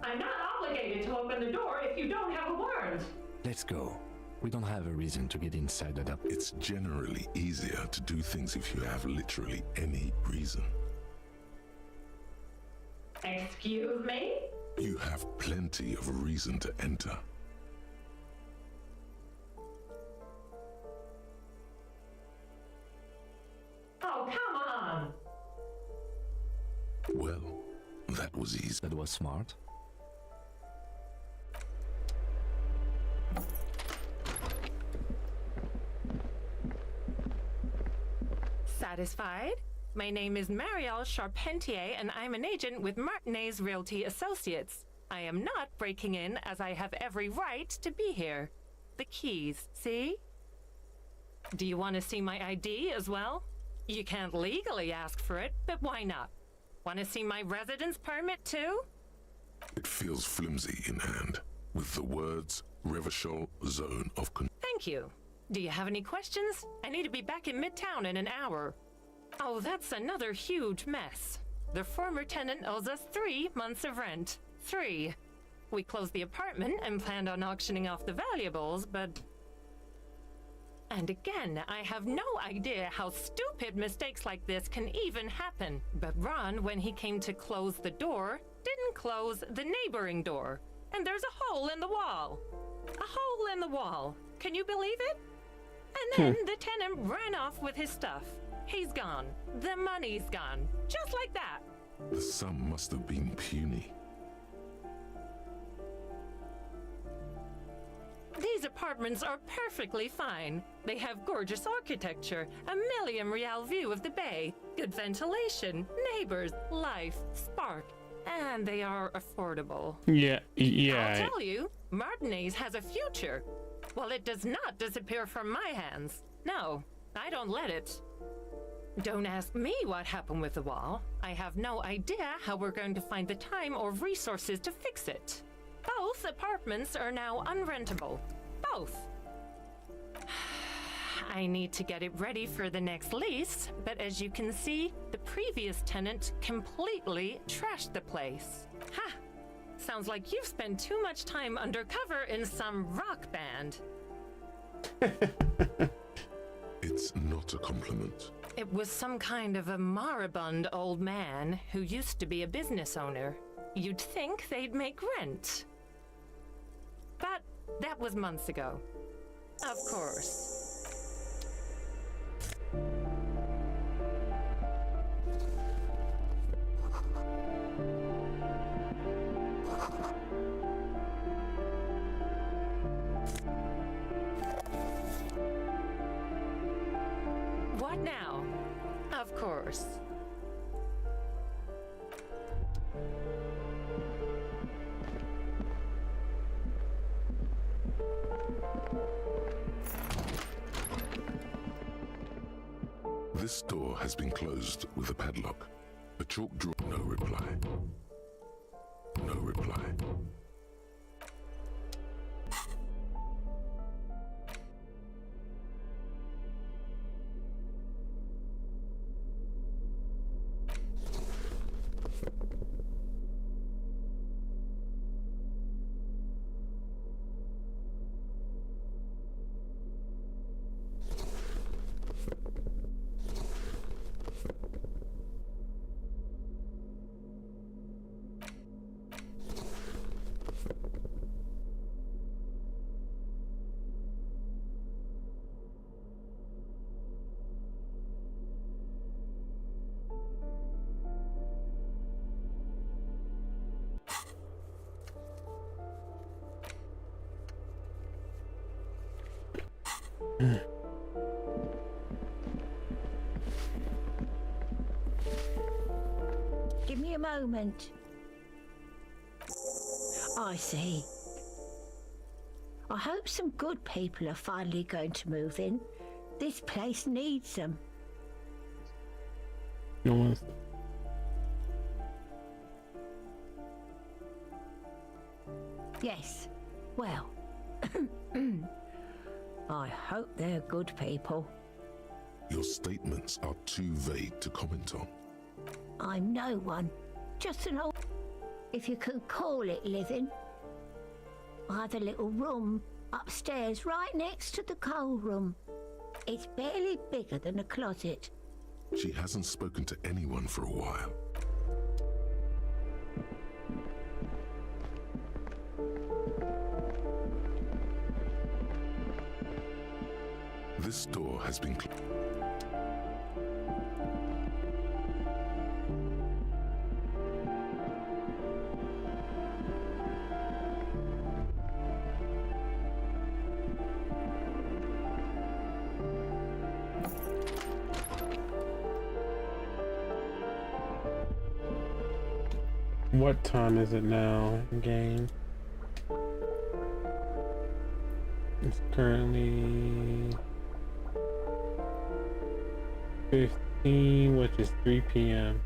I'm not obligated to open the door if you don't have a warrant. Let's go. We don't have a reason to get inside that up. It's generally easier to do things if you have literally any reason. Excuse me? You have plenty of reason to enter. Oh, come on! Well, that was easy. That was smart. Satisfied? My name is Marielle Charpentier, and I'm an agent with Martinez Realty Associates. I am not breaking in, as I have every right to be here. The keys, see? Do you want to see my ID as well? You can't legally ask for it, but why not? Want to see my residence permit too? It feels flimsy in hand, with the words Revachol Zone of Thank you. Do you have any questions? I need to be back in Midtown in an hour. Oh, that's another huge mess. The former tenant owes us 3 months of rent. 3. We closed the apartment and planned on auctioning off the valuables, but... And again, I have no idea how stupid mistakes like this can even happen. But Ron, when he came to close the door, didn't close the neighboring door. And there's a hole in the wall. A hole in the wall. Can you believe it? And then the tenant ran off with his stuff. He's gone. The money's gone. Just like that. The sum must have been puny. These apartments are perfectly fine. They have gorgeous architecture, a million-real view of the bay, good ventilation, neighbors, life, spark, and they are affordable. Yeah. I'll tell you, Martinez has a future. Well, it does not disappear from my hands. No, I don't let it. Don't ask me what happened with the wall. I have no idea how we're going to find the time or resources to fix it. Both apartments are now unrentable. Both. I need to get it ready for the next lease, but as you can see, the previous tenant completely trashed the place. Ha! Sounds like you've spent too much time undercover in some rock band. It's not a compliment. It was some kind of a moribund old man who used to be a business owner. You'd think they'd make rent. But that was months ago. Of course. What now? Of course. This door has been closed with a padlock. A chalk draw. No reply. No reply. Give me a moment. I see. I hope some good people are finally going to move in. This place needs them. No one's. Yes. Well, I hope they're good people. Your statements are too vague to comment on. I'm no one, just an old... if you can call it living. I have a little room upstairs right next to the coal room. It's barely bigger than a closet. She hasn't spoken to anyone for a while. This door has been closed. What time is it now in game? It's currently 15, which is 3 p.m.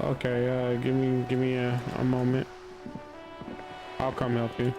Okay, give me a moment. I'll come help you.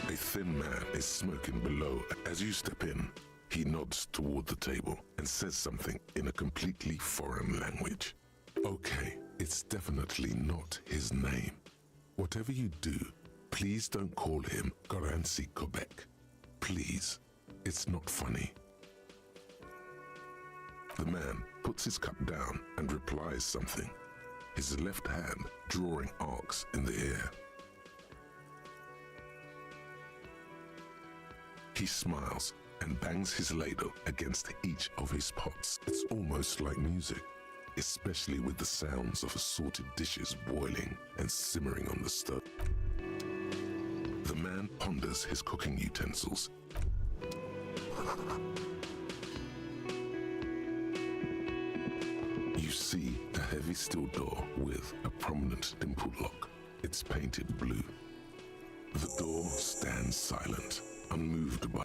A thin man is smoking below. As you step in, he nods toward the table and says something in a completely foreign language. Okay, it's definitely not his name. Whatever you do, please don't call him Garancy Quebec. Please, it's not funny. The man puts his cup down and replies something, his left hand drawing arcs in the air. He smiles and bangs his ladle against each of his pots. It's almost like music, especially with the sounds of assorted dishes boiling and simmering on the stove. The man ponders his cooking utensils. You see a heavy steel door with a prominent dimple lock. It's painted blue. The door stands silent, unmoved by...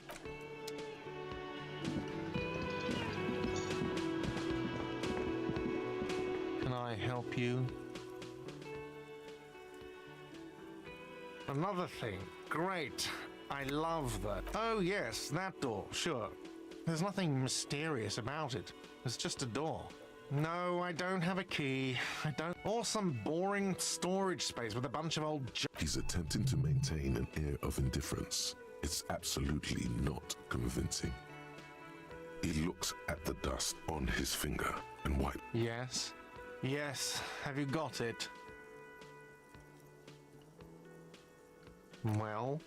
Can I help you? Another thing. Great. I love that. Oh yes, that door, sure. There's nothing mysterious about it. It's just a door. No, I don't have a key. I don't... Or some boring storage space with a bunch of old... He's attempting to maintain an air of indifference. It's absolutely not convincing. He looks at the dust on his finger and wipes. Yes? Yes. Have you got it? Well?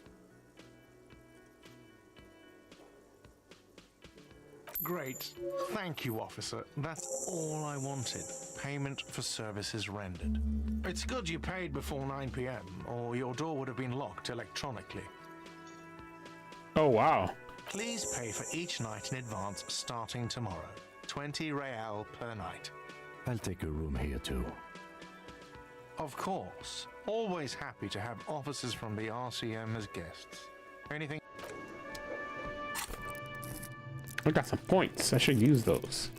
Great. Thank you, officer. That's all I wanted. Payment for services rendered. It's good you paid before 9 p.m., or your door would have been locked electronically. Oh, wow. Please pay for each night in advance starting tomorrow. 20 real per night. I'll take a room here too. Of course. Always happy to have officers from the RCM as guests. Anything? I got some points. I should use those.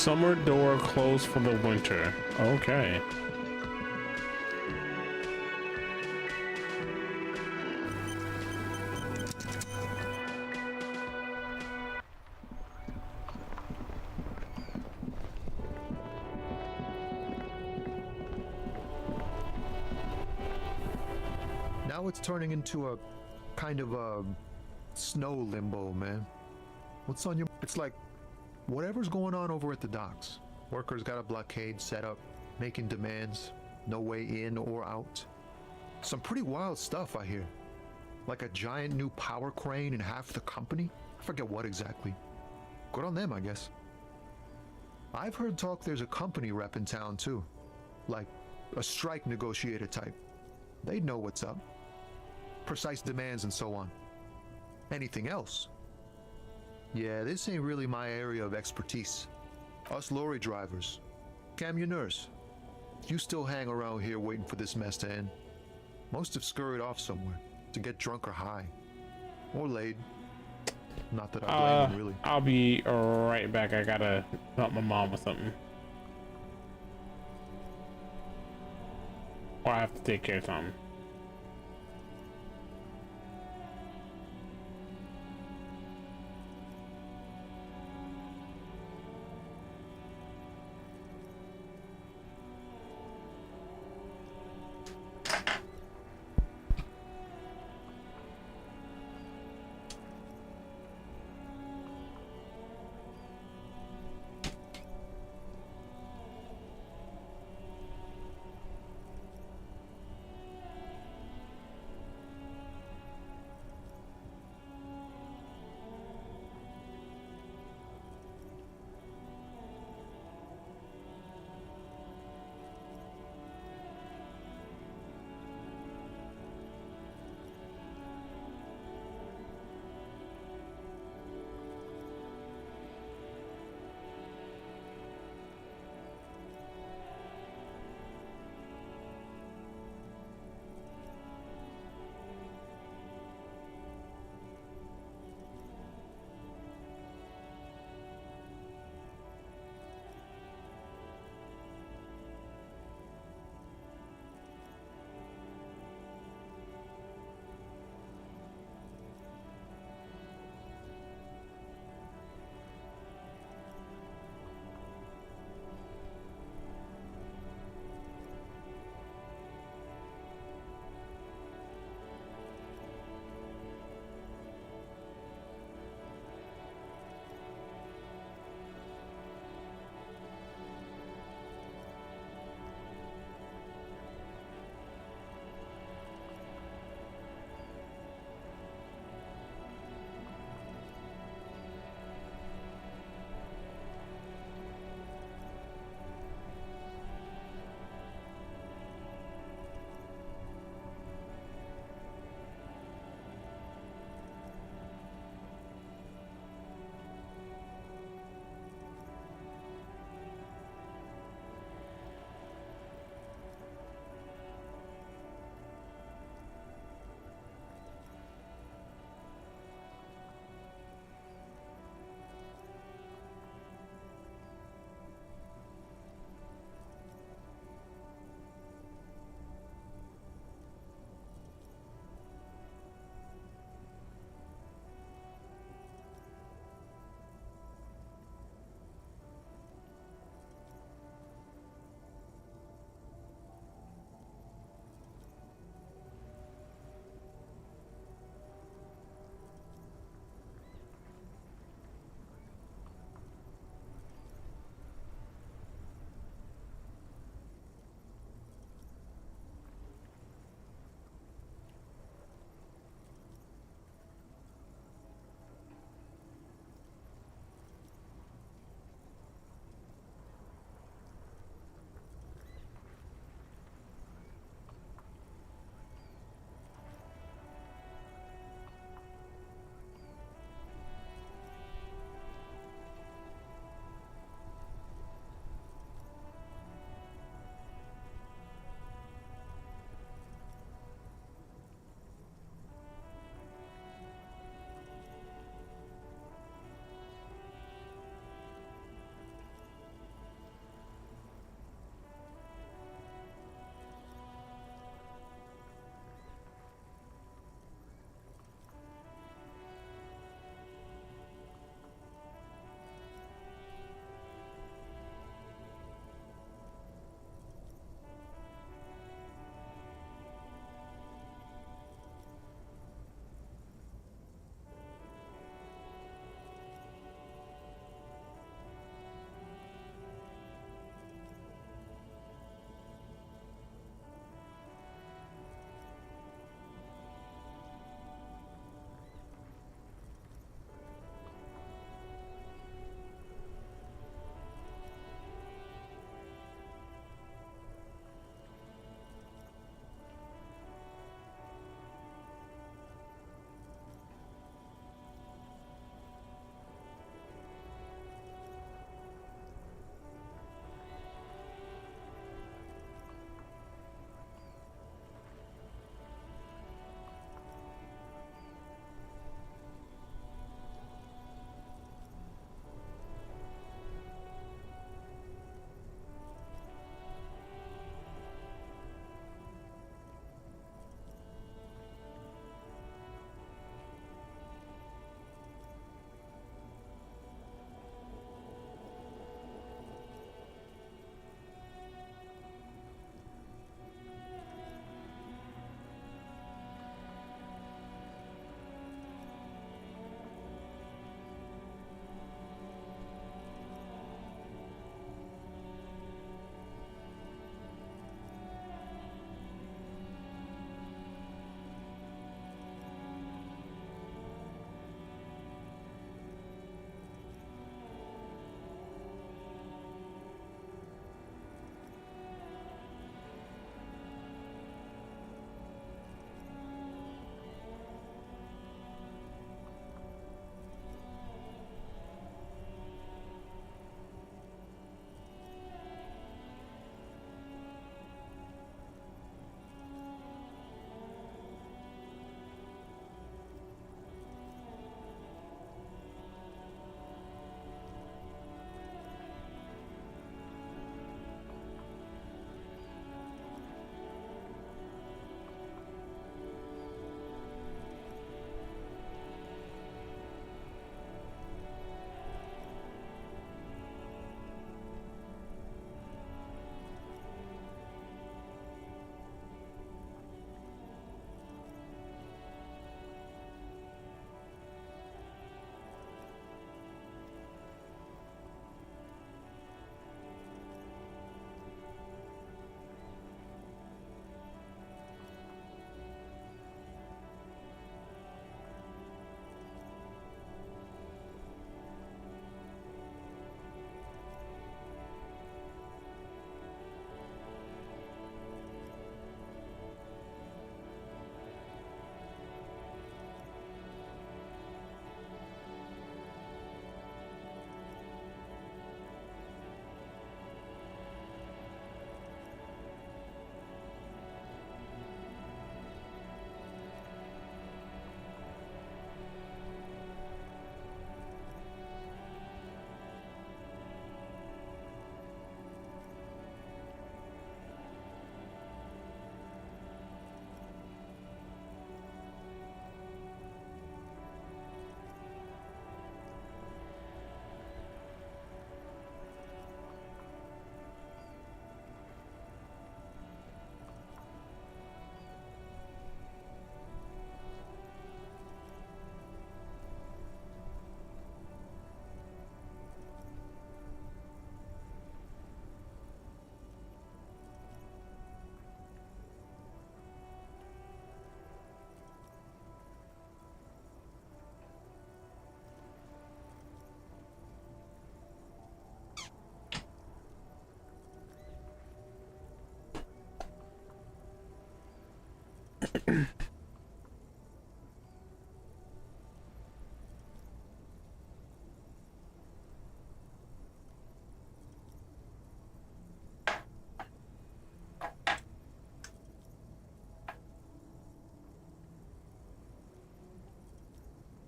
Summer door closed for the winter. Okay. Now it's turning into a kind of a snow limbo, man. What's on your... It's like whatever's going on over at the docks. Workers got a blockade set up, making demands, no way in or out. Some pretty wild stuff, I hear. Like a giant new power crane in half the company? I forget what exactly. Good on them, I guess. I've heard talk there's a company rep in town too. Like a strike negotiator type. They'd know what's up. Precise demands and so on. Anything else? Yeah, this ain't really my area of expertise. Us lorry drivers, camionneurs, you still hang around here waiting for this mess to end. Most have scurried off somewhere to get drunk or high. Or laid. Not that I blame them, really. I'll be right back. I gotta help my mom with something. Or I have to take care of something.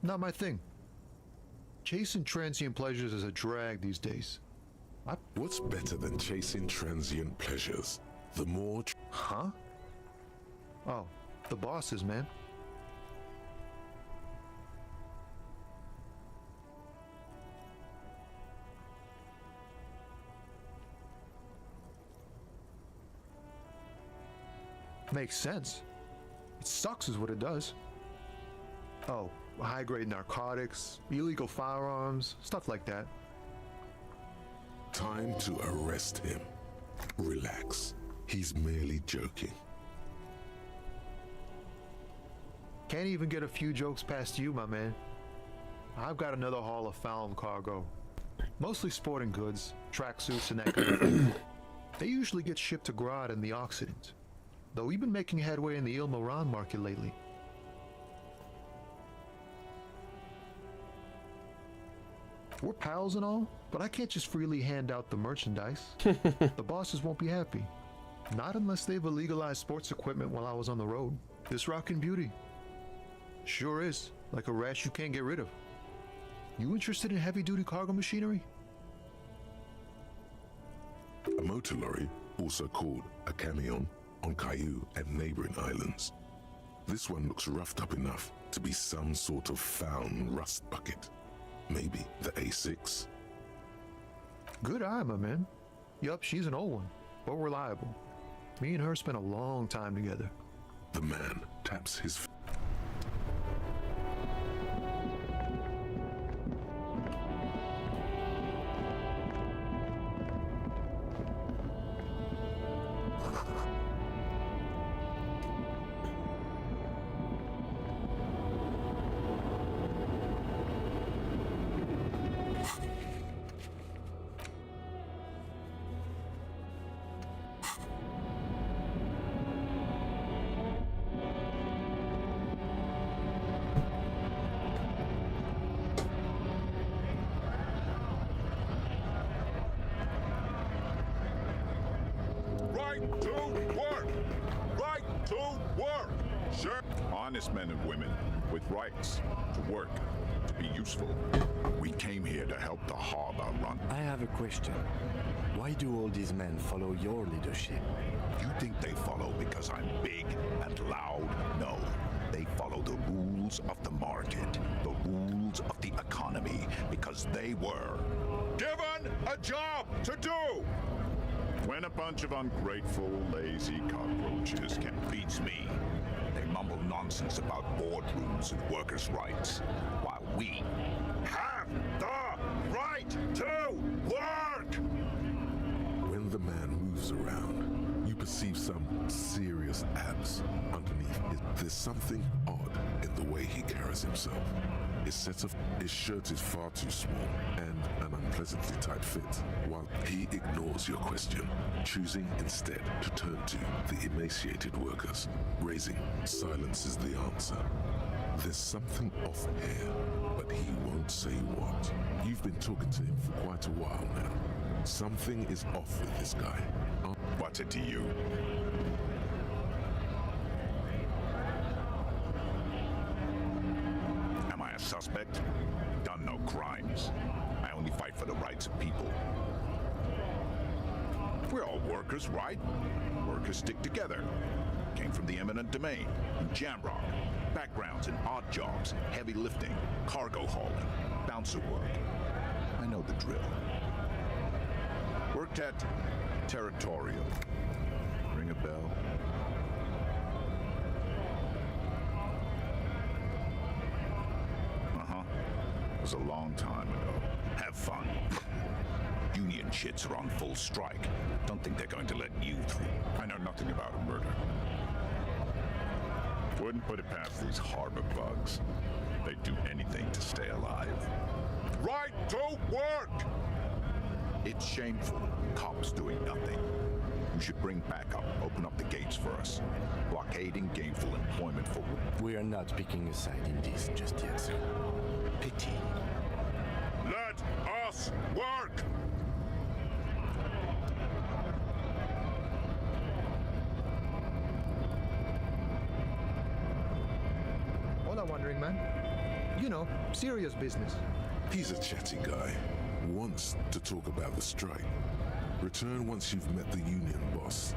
Not my thing. Chasing transient pleasures is a drag these days. What's better than chasing transient pleasures? The more... Huh? Oh, the bosses, man. Makes sense. It sucks is what it does. Oh, high-grade narcotics, illegal firearms, stuff like that. Time to arrest him. Relax. He's merely joking. Can't even get a few jokes past you, my man. I've got another haul of found cargo. Mostly sporting goods, tracksuits, and that kind of thing. They usually get shipped to Grodd in the Occident. Though we've been making headway in the Ilmaran market lately. We're pals and all, but I can't just freely hand out the merchandise. The bosses won't be happy. Not unless they've illegalized sports equipment while I was on the road. This rockin' beauty. Sure is, like a rash you can't get rid of. You interested in heavy-duty cargo machinery? A motor lorry, also called a camion, on Caillou and neighboring islands. This one looks roughed up enough to be some sort of found rust bucket. Maybe the A6? Good eye, my man. Yup, she's an old one, but reliable. Me and her spent a long time together. The man taps his... Right to work! Right to work! Sure. Honest men and women with rights to work, to be useful. We came here to help the harbor run. I have a question. Why do all these men follow your leadership? You think they follow because I'm big and loud? No. They follow the rules of the market, the rules of the economy, because they were given a job to do! When a bunch of ungrateful, lazy cockroaches can beats me, they mumble nonsense about boardrooms and workers' rights, while we have the right to work! When the man moves around, you perceive some serious abs underneath. There's something odd in the way he carries himself. His shirt is far too small and an unpleasantly tight fit, while he ignores your question, choosing instead to turn to the emaciated workers, raising silence is the answer. There's something off here, but he won't say what. You've been talking to him for quite a while now. Something is off with this guy. What's it to you? Am I a suspect? Done no crimes. I only fight for the rights of people. We're all workers, right? Workers stick together. Came from the eminent domain, in Jamrock. Backgrounds in odd jobs, heavy lifting, cargo hauling, bouncer work. I know the drill. Worked at Territorial. Ring a bell? Uh-huh. It was a long time ago. Have fun. Union shits are on full strike. Don't think they're going to let you through. I know nothing about a murder. Wouldn't put it past these harbor bugs. They'd do anything to stay alive. Right to work! It's shameful. Cops doing nothing. You should bring backup open up the gates for us. Blockading gainful employment for... We are not picking a side in this just yet, sir. Pity. Let us work! Hola, Wandering Man. You know, serious business. He's a chatty guy. Wants to talk about the strike. Return once you've met the union boss.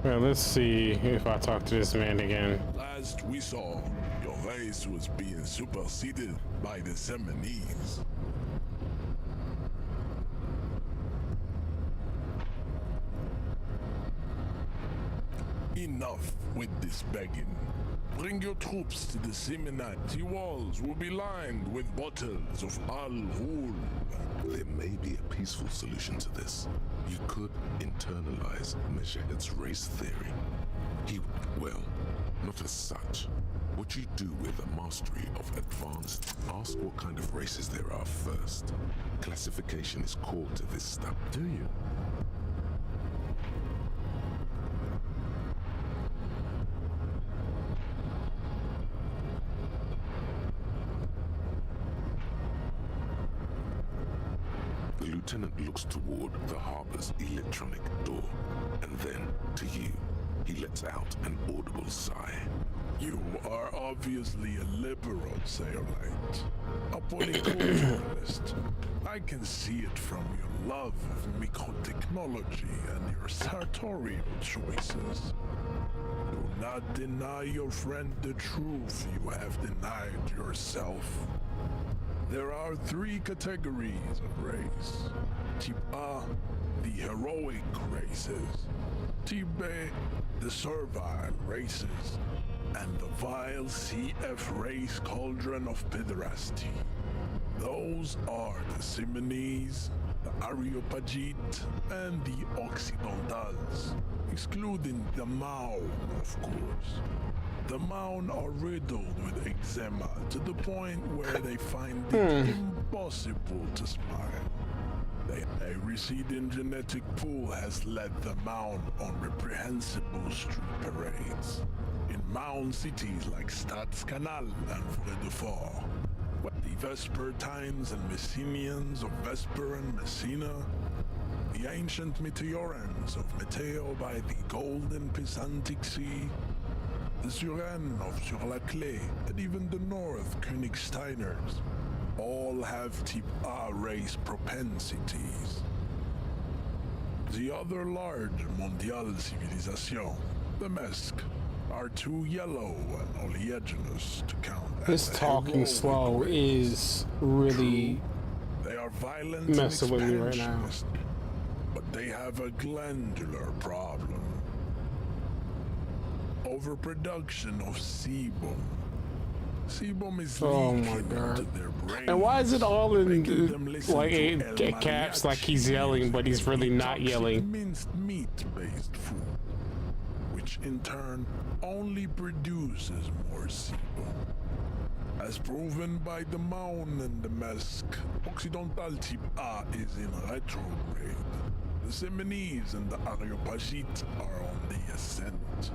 Well, let's see if I talk to this man again. Last we saw, your race was being superseded by the Seminese. Enough with this begging. Bring your troops to the Seminite. The walls will be lined with bottles of Al-Ghul. There may be a peaceful solution to this. You could internalize Meshahed's race theory. Well, not as such. What you do with a mastery of advanced, ask what kind of races there are first. Classification is core to this stuff. Do you? The lieutenant looks toward the harbor's electronic door, and then, to you, he lets out an audible sigh. You are obviously a liberal, Sailite. A political journalist. I can see it from your love of microtechnology and your sartorial choices. Do not deny your friend the truth you have denied yourself. There are 3 categories of race. Type A, the heroic races. Type B, the servile races. And the vile CF race cauldron of pederasty. Those are the Simonese, the Areopagite, and the Occidentals, excluding the Maun, of course. The Maun are riddled with eczema to the point where they find it impossible to smile. A receding genetic pool has led the Maun on reprehensible street parades. In Maun cities like Stadskanaal and Vredefort, the Vespertines and Messenians of Vesper and Messina, the ancient Meteorans of Meteo by the golden Pisantic Sea, the Suren of Sur-la-Clé, and even the North Königsteiners, all have Type A race propensities. The other large Mondial civilization, the Mesk, are too yellow and oleaginous to count This as talking heroic slow race. is really They are violent messing and with me right now. expansionist, but they have a glandular problem. Overproduction of sebum. Sebum is leaking into their brains. And why is it all in making them listen like to in El caps like he's Mariachi yelling, but he's really not toxic yelling? Minced meat-based food, which in turn only produces more sebum. As proven by the Maun and the Mesk, Occidental Type A is in retrograde. The Seminese and the Areopagites are on the ascent.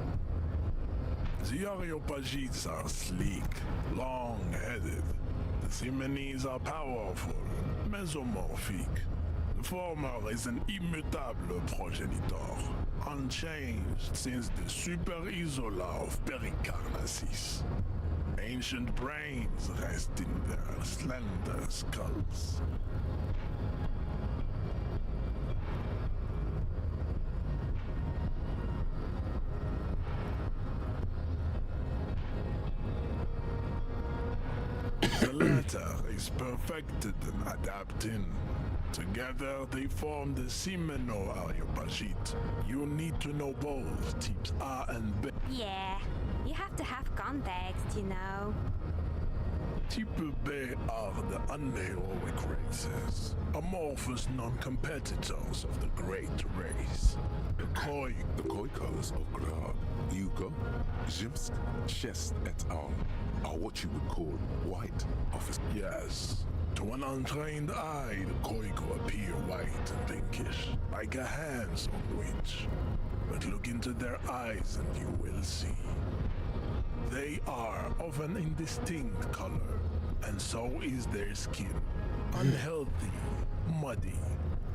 The Areopagites are sleek, long-headed. The Seminese are powerful, mesomorphic. The former is an immutable progenitor, unchanged since the Super Isola of Pericarnassus. Ancient brains rest in their slender skulls. The latter is perfected and adapting. Together they form the Semino-Areopagite. You need to know both types A and B. Yeah, you have to have context, you know. Type B are the unheroic races, amorphous non-competitors of the great race. The Khoi colors of Grad Yugo, Zimsk, Chest et al. Are what you would call white officers. Yes. To an untrained eye, the Koiko appear white and pinkish, like a handsome witch. But look into their eyes and you will see. They are of an indistinct color, and so is their skin. Unhealthy, muddy,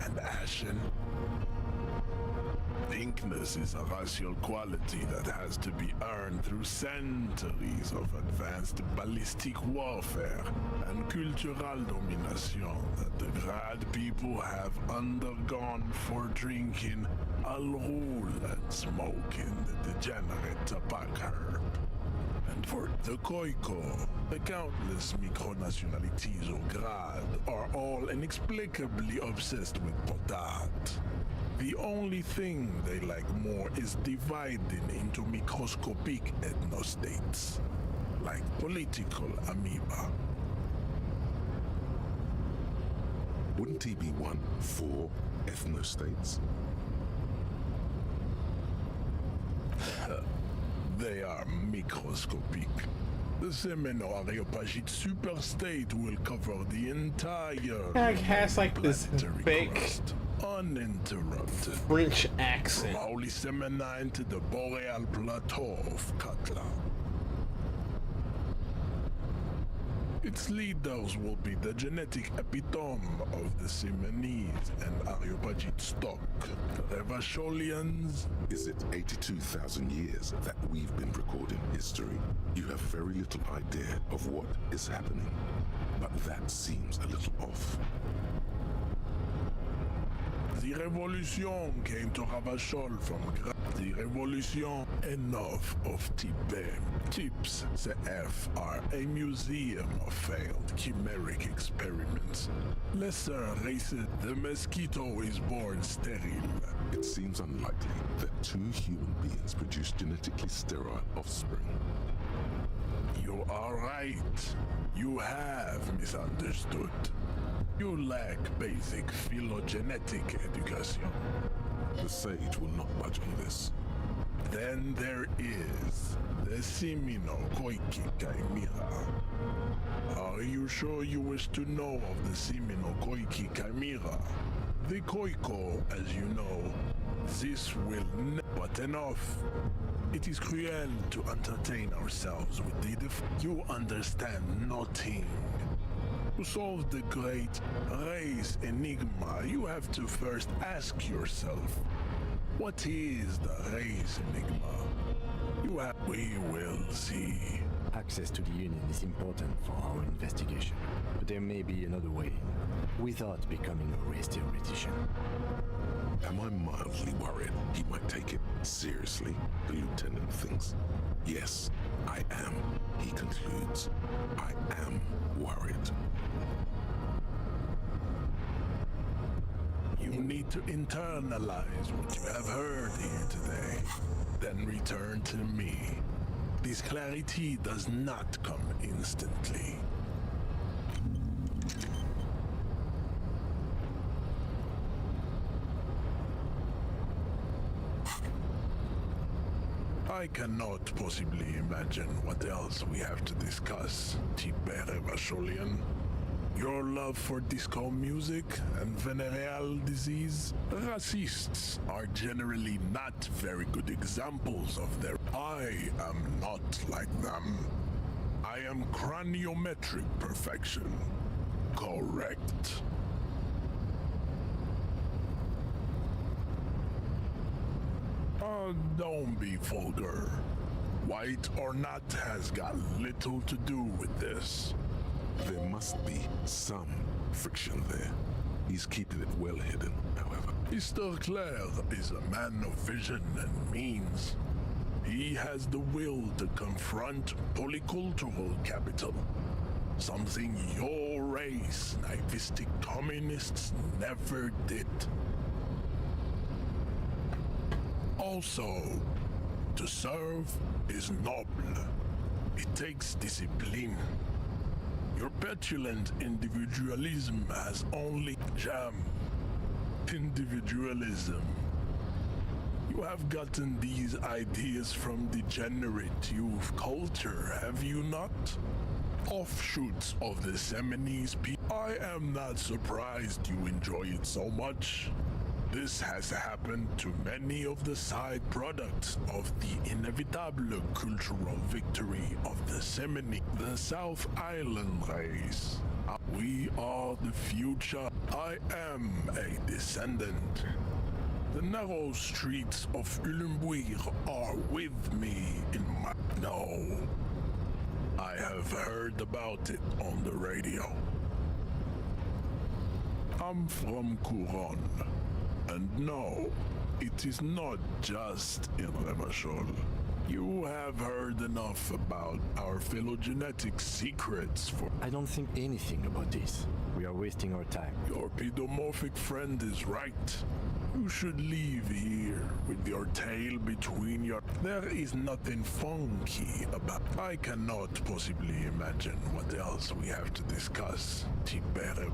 and ashen. Pinkness is a racial quality that has to be earned through centuries of advanced ballistic warfare and cultural domination that the Grad people have undergone for drinking Al-Rul and smoking the degenerate tobacco herb. And for the Koiko, the countless micronationalities of Grad are all inexplicably obsessed with Podat. The only thing they like more is dividing into microscopic ethnostates, like political amoeba. Wouldn't he be one for ethnostates? They are microscopic. The Semeno-Areopagite superstate will cover the entire It has like this planetary big crust, uninterrupted. French accent. From Holy Semenine to the Boreal Plateau of Katla. Its leaders will be the genetic epitome of the Semenese and Areopagite stock. The Revacholians. Is it 82,000 years that we've been recording history? You have very little idea of what is happening, but that seems a little off. The Revolution came to Ravachol from the Revolution enough of Tibet. Tips CF are a museum of failed chimeric experiments. Lesser races, the mosquito is born sterile. It seems unlikely that two human beings produce genetically sterile offspring. You are right. You have misunderstood. You lack basic phylogenetic education. The sage will not budge on this. Then there is the Simino Koiki Chimera. Are you sure you wish to know of the Simino Koiki Chimera? The Koiko, as you know, this will but enough. It is cruel to entertain ourselves with the you understand nothing. To solve the great race enigma, you have to first ask yourself, what is the race enigma? We will see. Access to the Union is important for our investigation, but there may be another way without becoming a race theoretician. Am I mildly worried he might take it seriously, the lieutenant thinks? Yes, I am, he concludes. I am worried. You need to internalize what you have heard here today, then return to me. This clarity does not come instantly. I cannot possibly imagine what else we have to discuss, Tibet Revacholian. Your love for disco music and venereal disease? Racists are generally not very good examples of their... I am not like them. I am craniometric perfection. Correct. Don't be vulgar. White or not has got little to do with this. There must be some friction there. He's keeping it well hidden, however. Mr. Claire is a man of vision and means. He has the will to confront polycultural capital. Something your race, naivistic communists, never did. Also, to serve is noble. It takes discipline. Your petulant individualism has only jam. Individualism. You have gotten these ideas from degenerate youth culture, have you not? Offshoots of the Seminoles people. I am not surprised you enjoy it so much. This has happened to many of the side products of the inevitable cultural victory of the Seminoles, the South Island race. We are the future. I am a descendant. The narrow streets of Ulimbuir are with me in my... No. I have heard about it on the radio. I'm from Couronne. And no, it is not just in Revachol. You have heard enough about our phylogenetic secrets for... I don't think anything about this. We are wasting our time. Your pedomorphic friend is right. You should leave here with your tail between your... There is nothing funky about... I cannot possibly imagine what else we have to discuss. Tibere.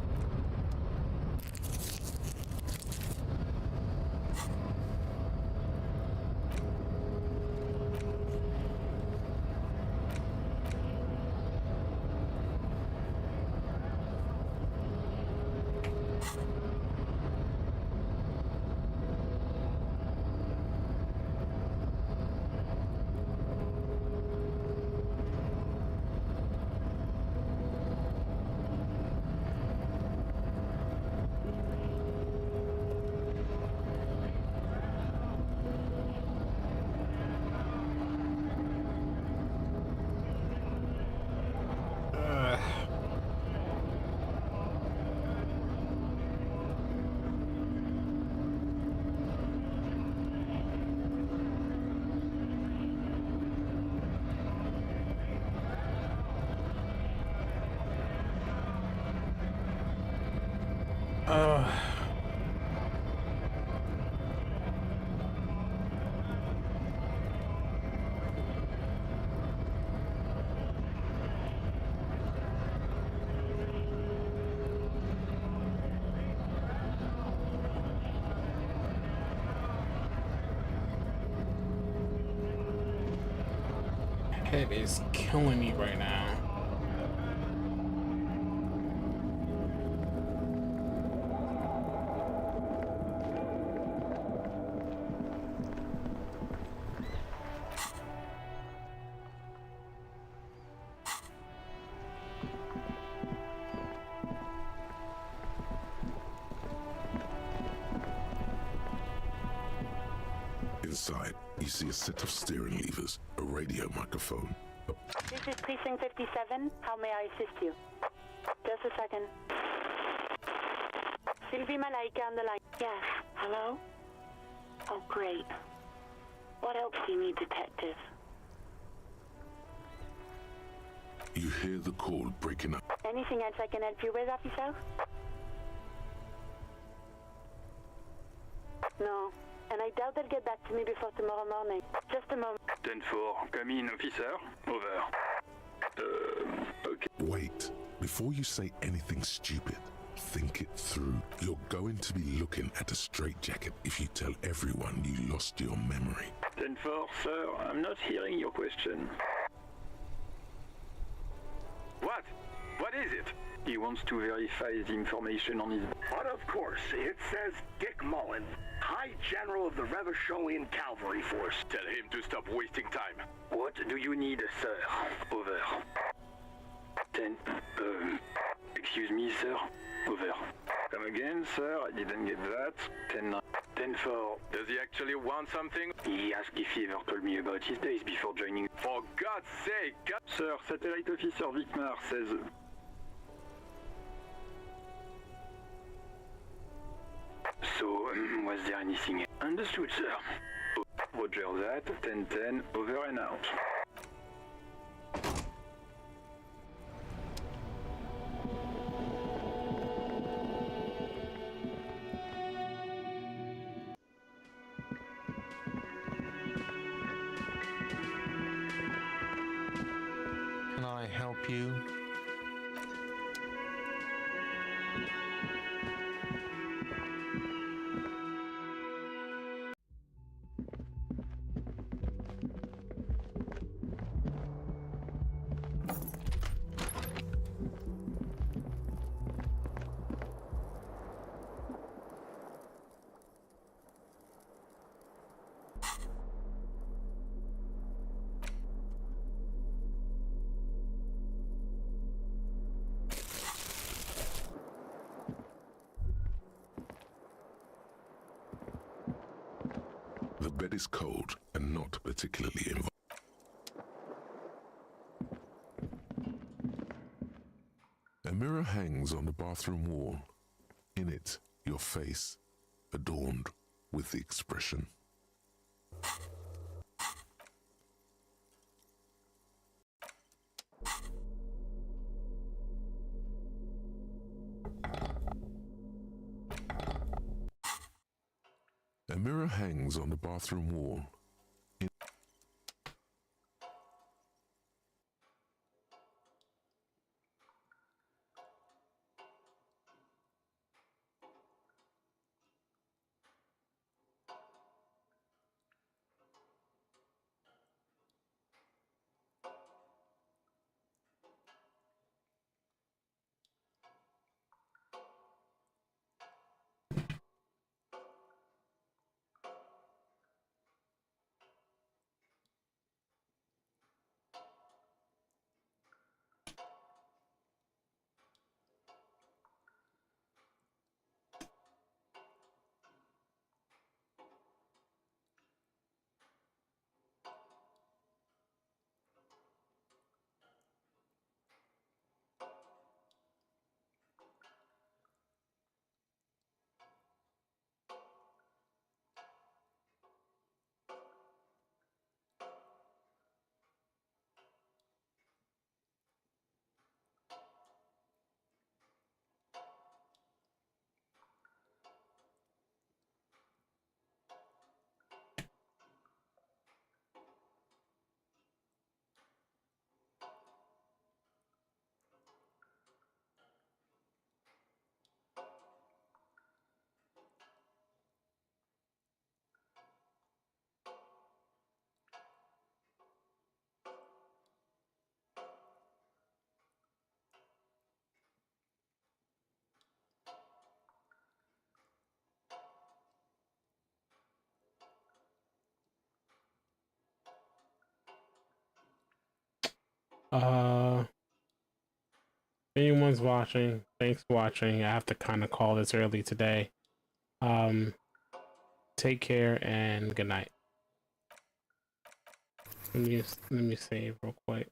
Head is killing me right now. Inside, you see a set of steering levers, a radio microphone. This is Precinct 57. How may I assist you? Just a second. Sylvie Malaika on the line. Yes. Hello? Oh, great. What else do you need, Detective? You hear the call breaking up. Anything else I can help you with, officer? No. And I doubt they'll get back to me before tomorrow morning. Just a moment. 10-4, come in, officer. Over. Okay. Wait. Before you say anything stupid, think it through. You're going to be looking at a straitjacket if you tell everyone you lost your memory. 10-4, sir, I'm not hearing your question. What? What is it? He wants to verify the information on his... But of course, it says Dick Mullen, High General of the Revacholian Cavalry Force. Tell him to stop wasting time. What do you need, sir? Over. 10... excuse me, sir. Over. Come again, sir. I didn't get that. 10-9. 10-4. Does he actually want something? He asked if he ever told me about his days before joining... For God's sake! Sir, Satellite Officer Vicmar says... So, was there anything? Understood, sir. Roger that. 10-10. Over and out. Can I help you? bed is cold and not particularly inviting. A mirror hangs on the bathroom wall. In it, your face, adorned with the expression. A mirror hangs on the bathroom wall. If anyone's watching, thanks for watching. I have to kind of call this early today. Take care and good night. Let me save real quick.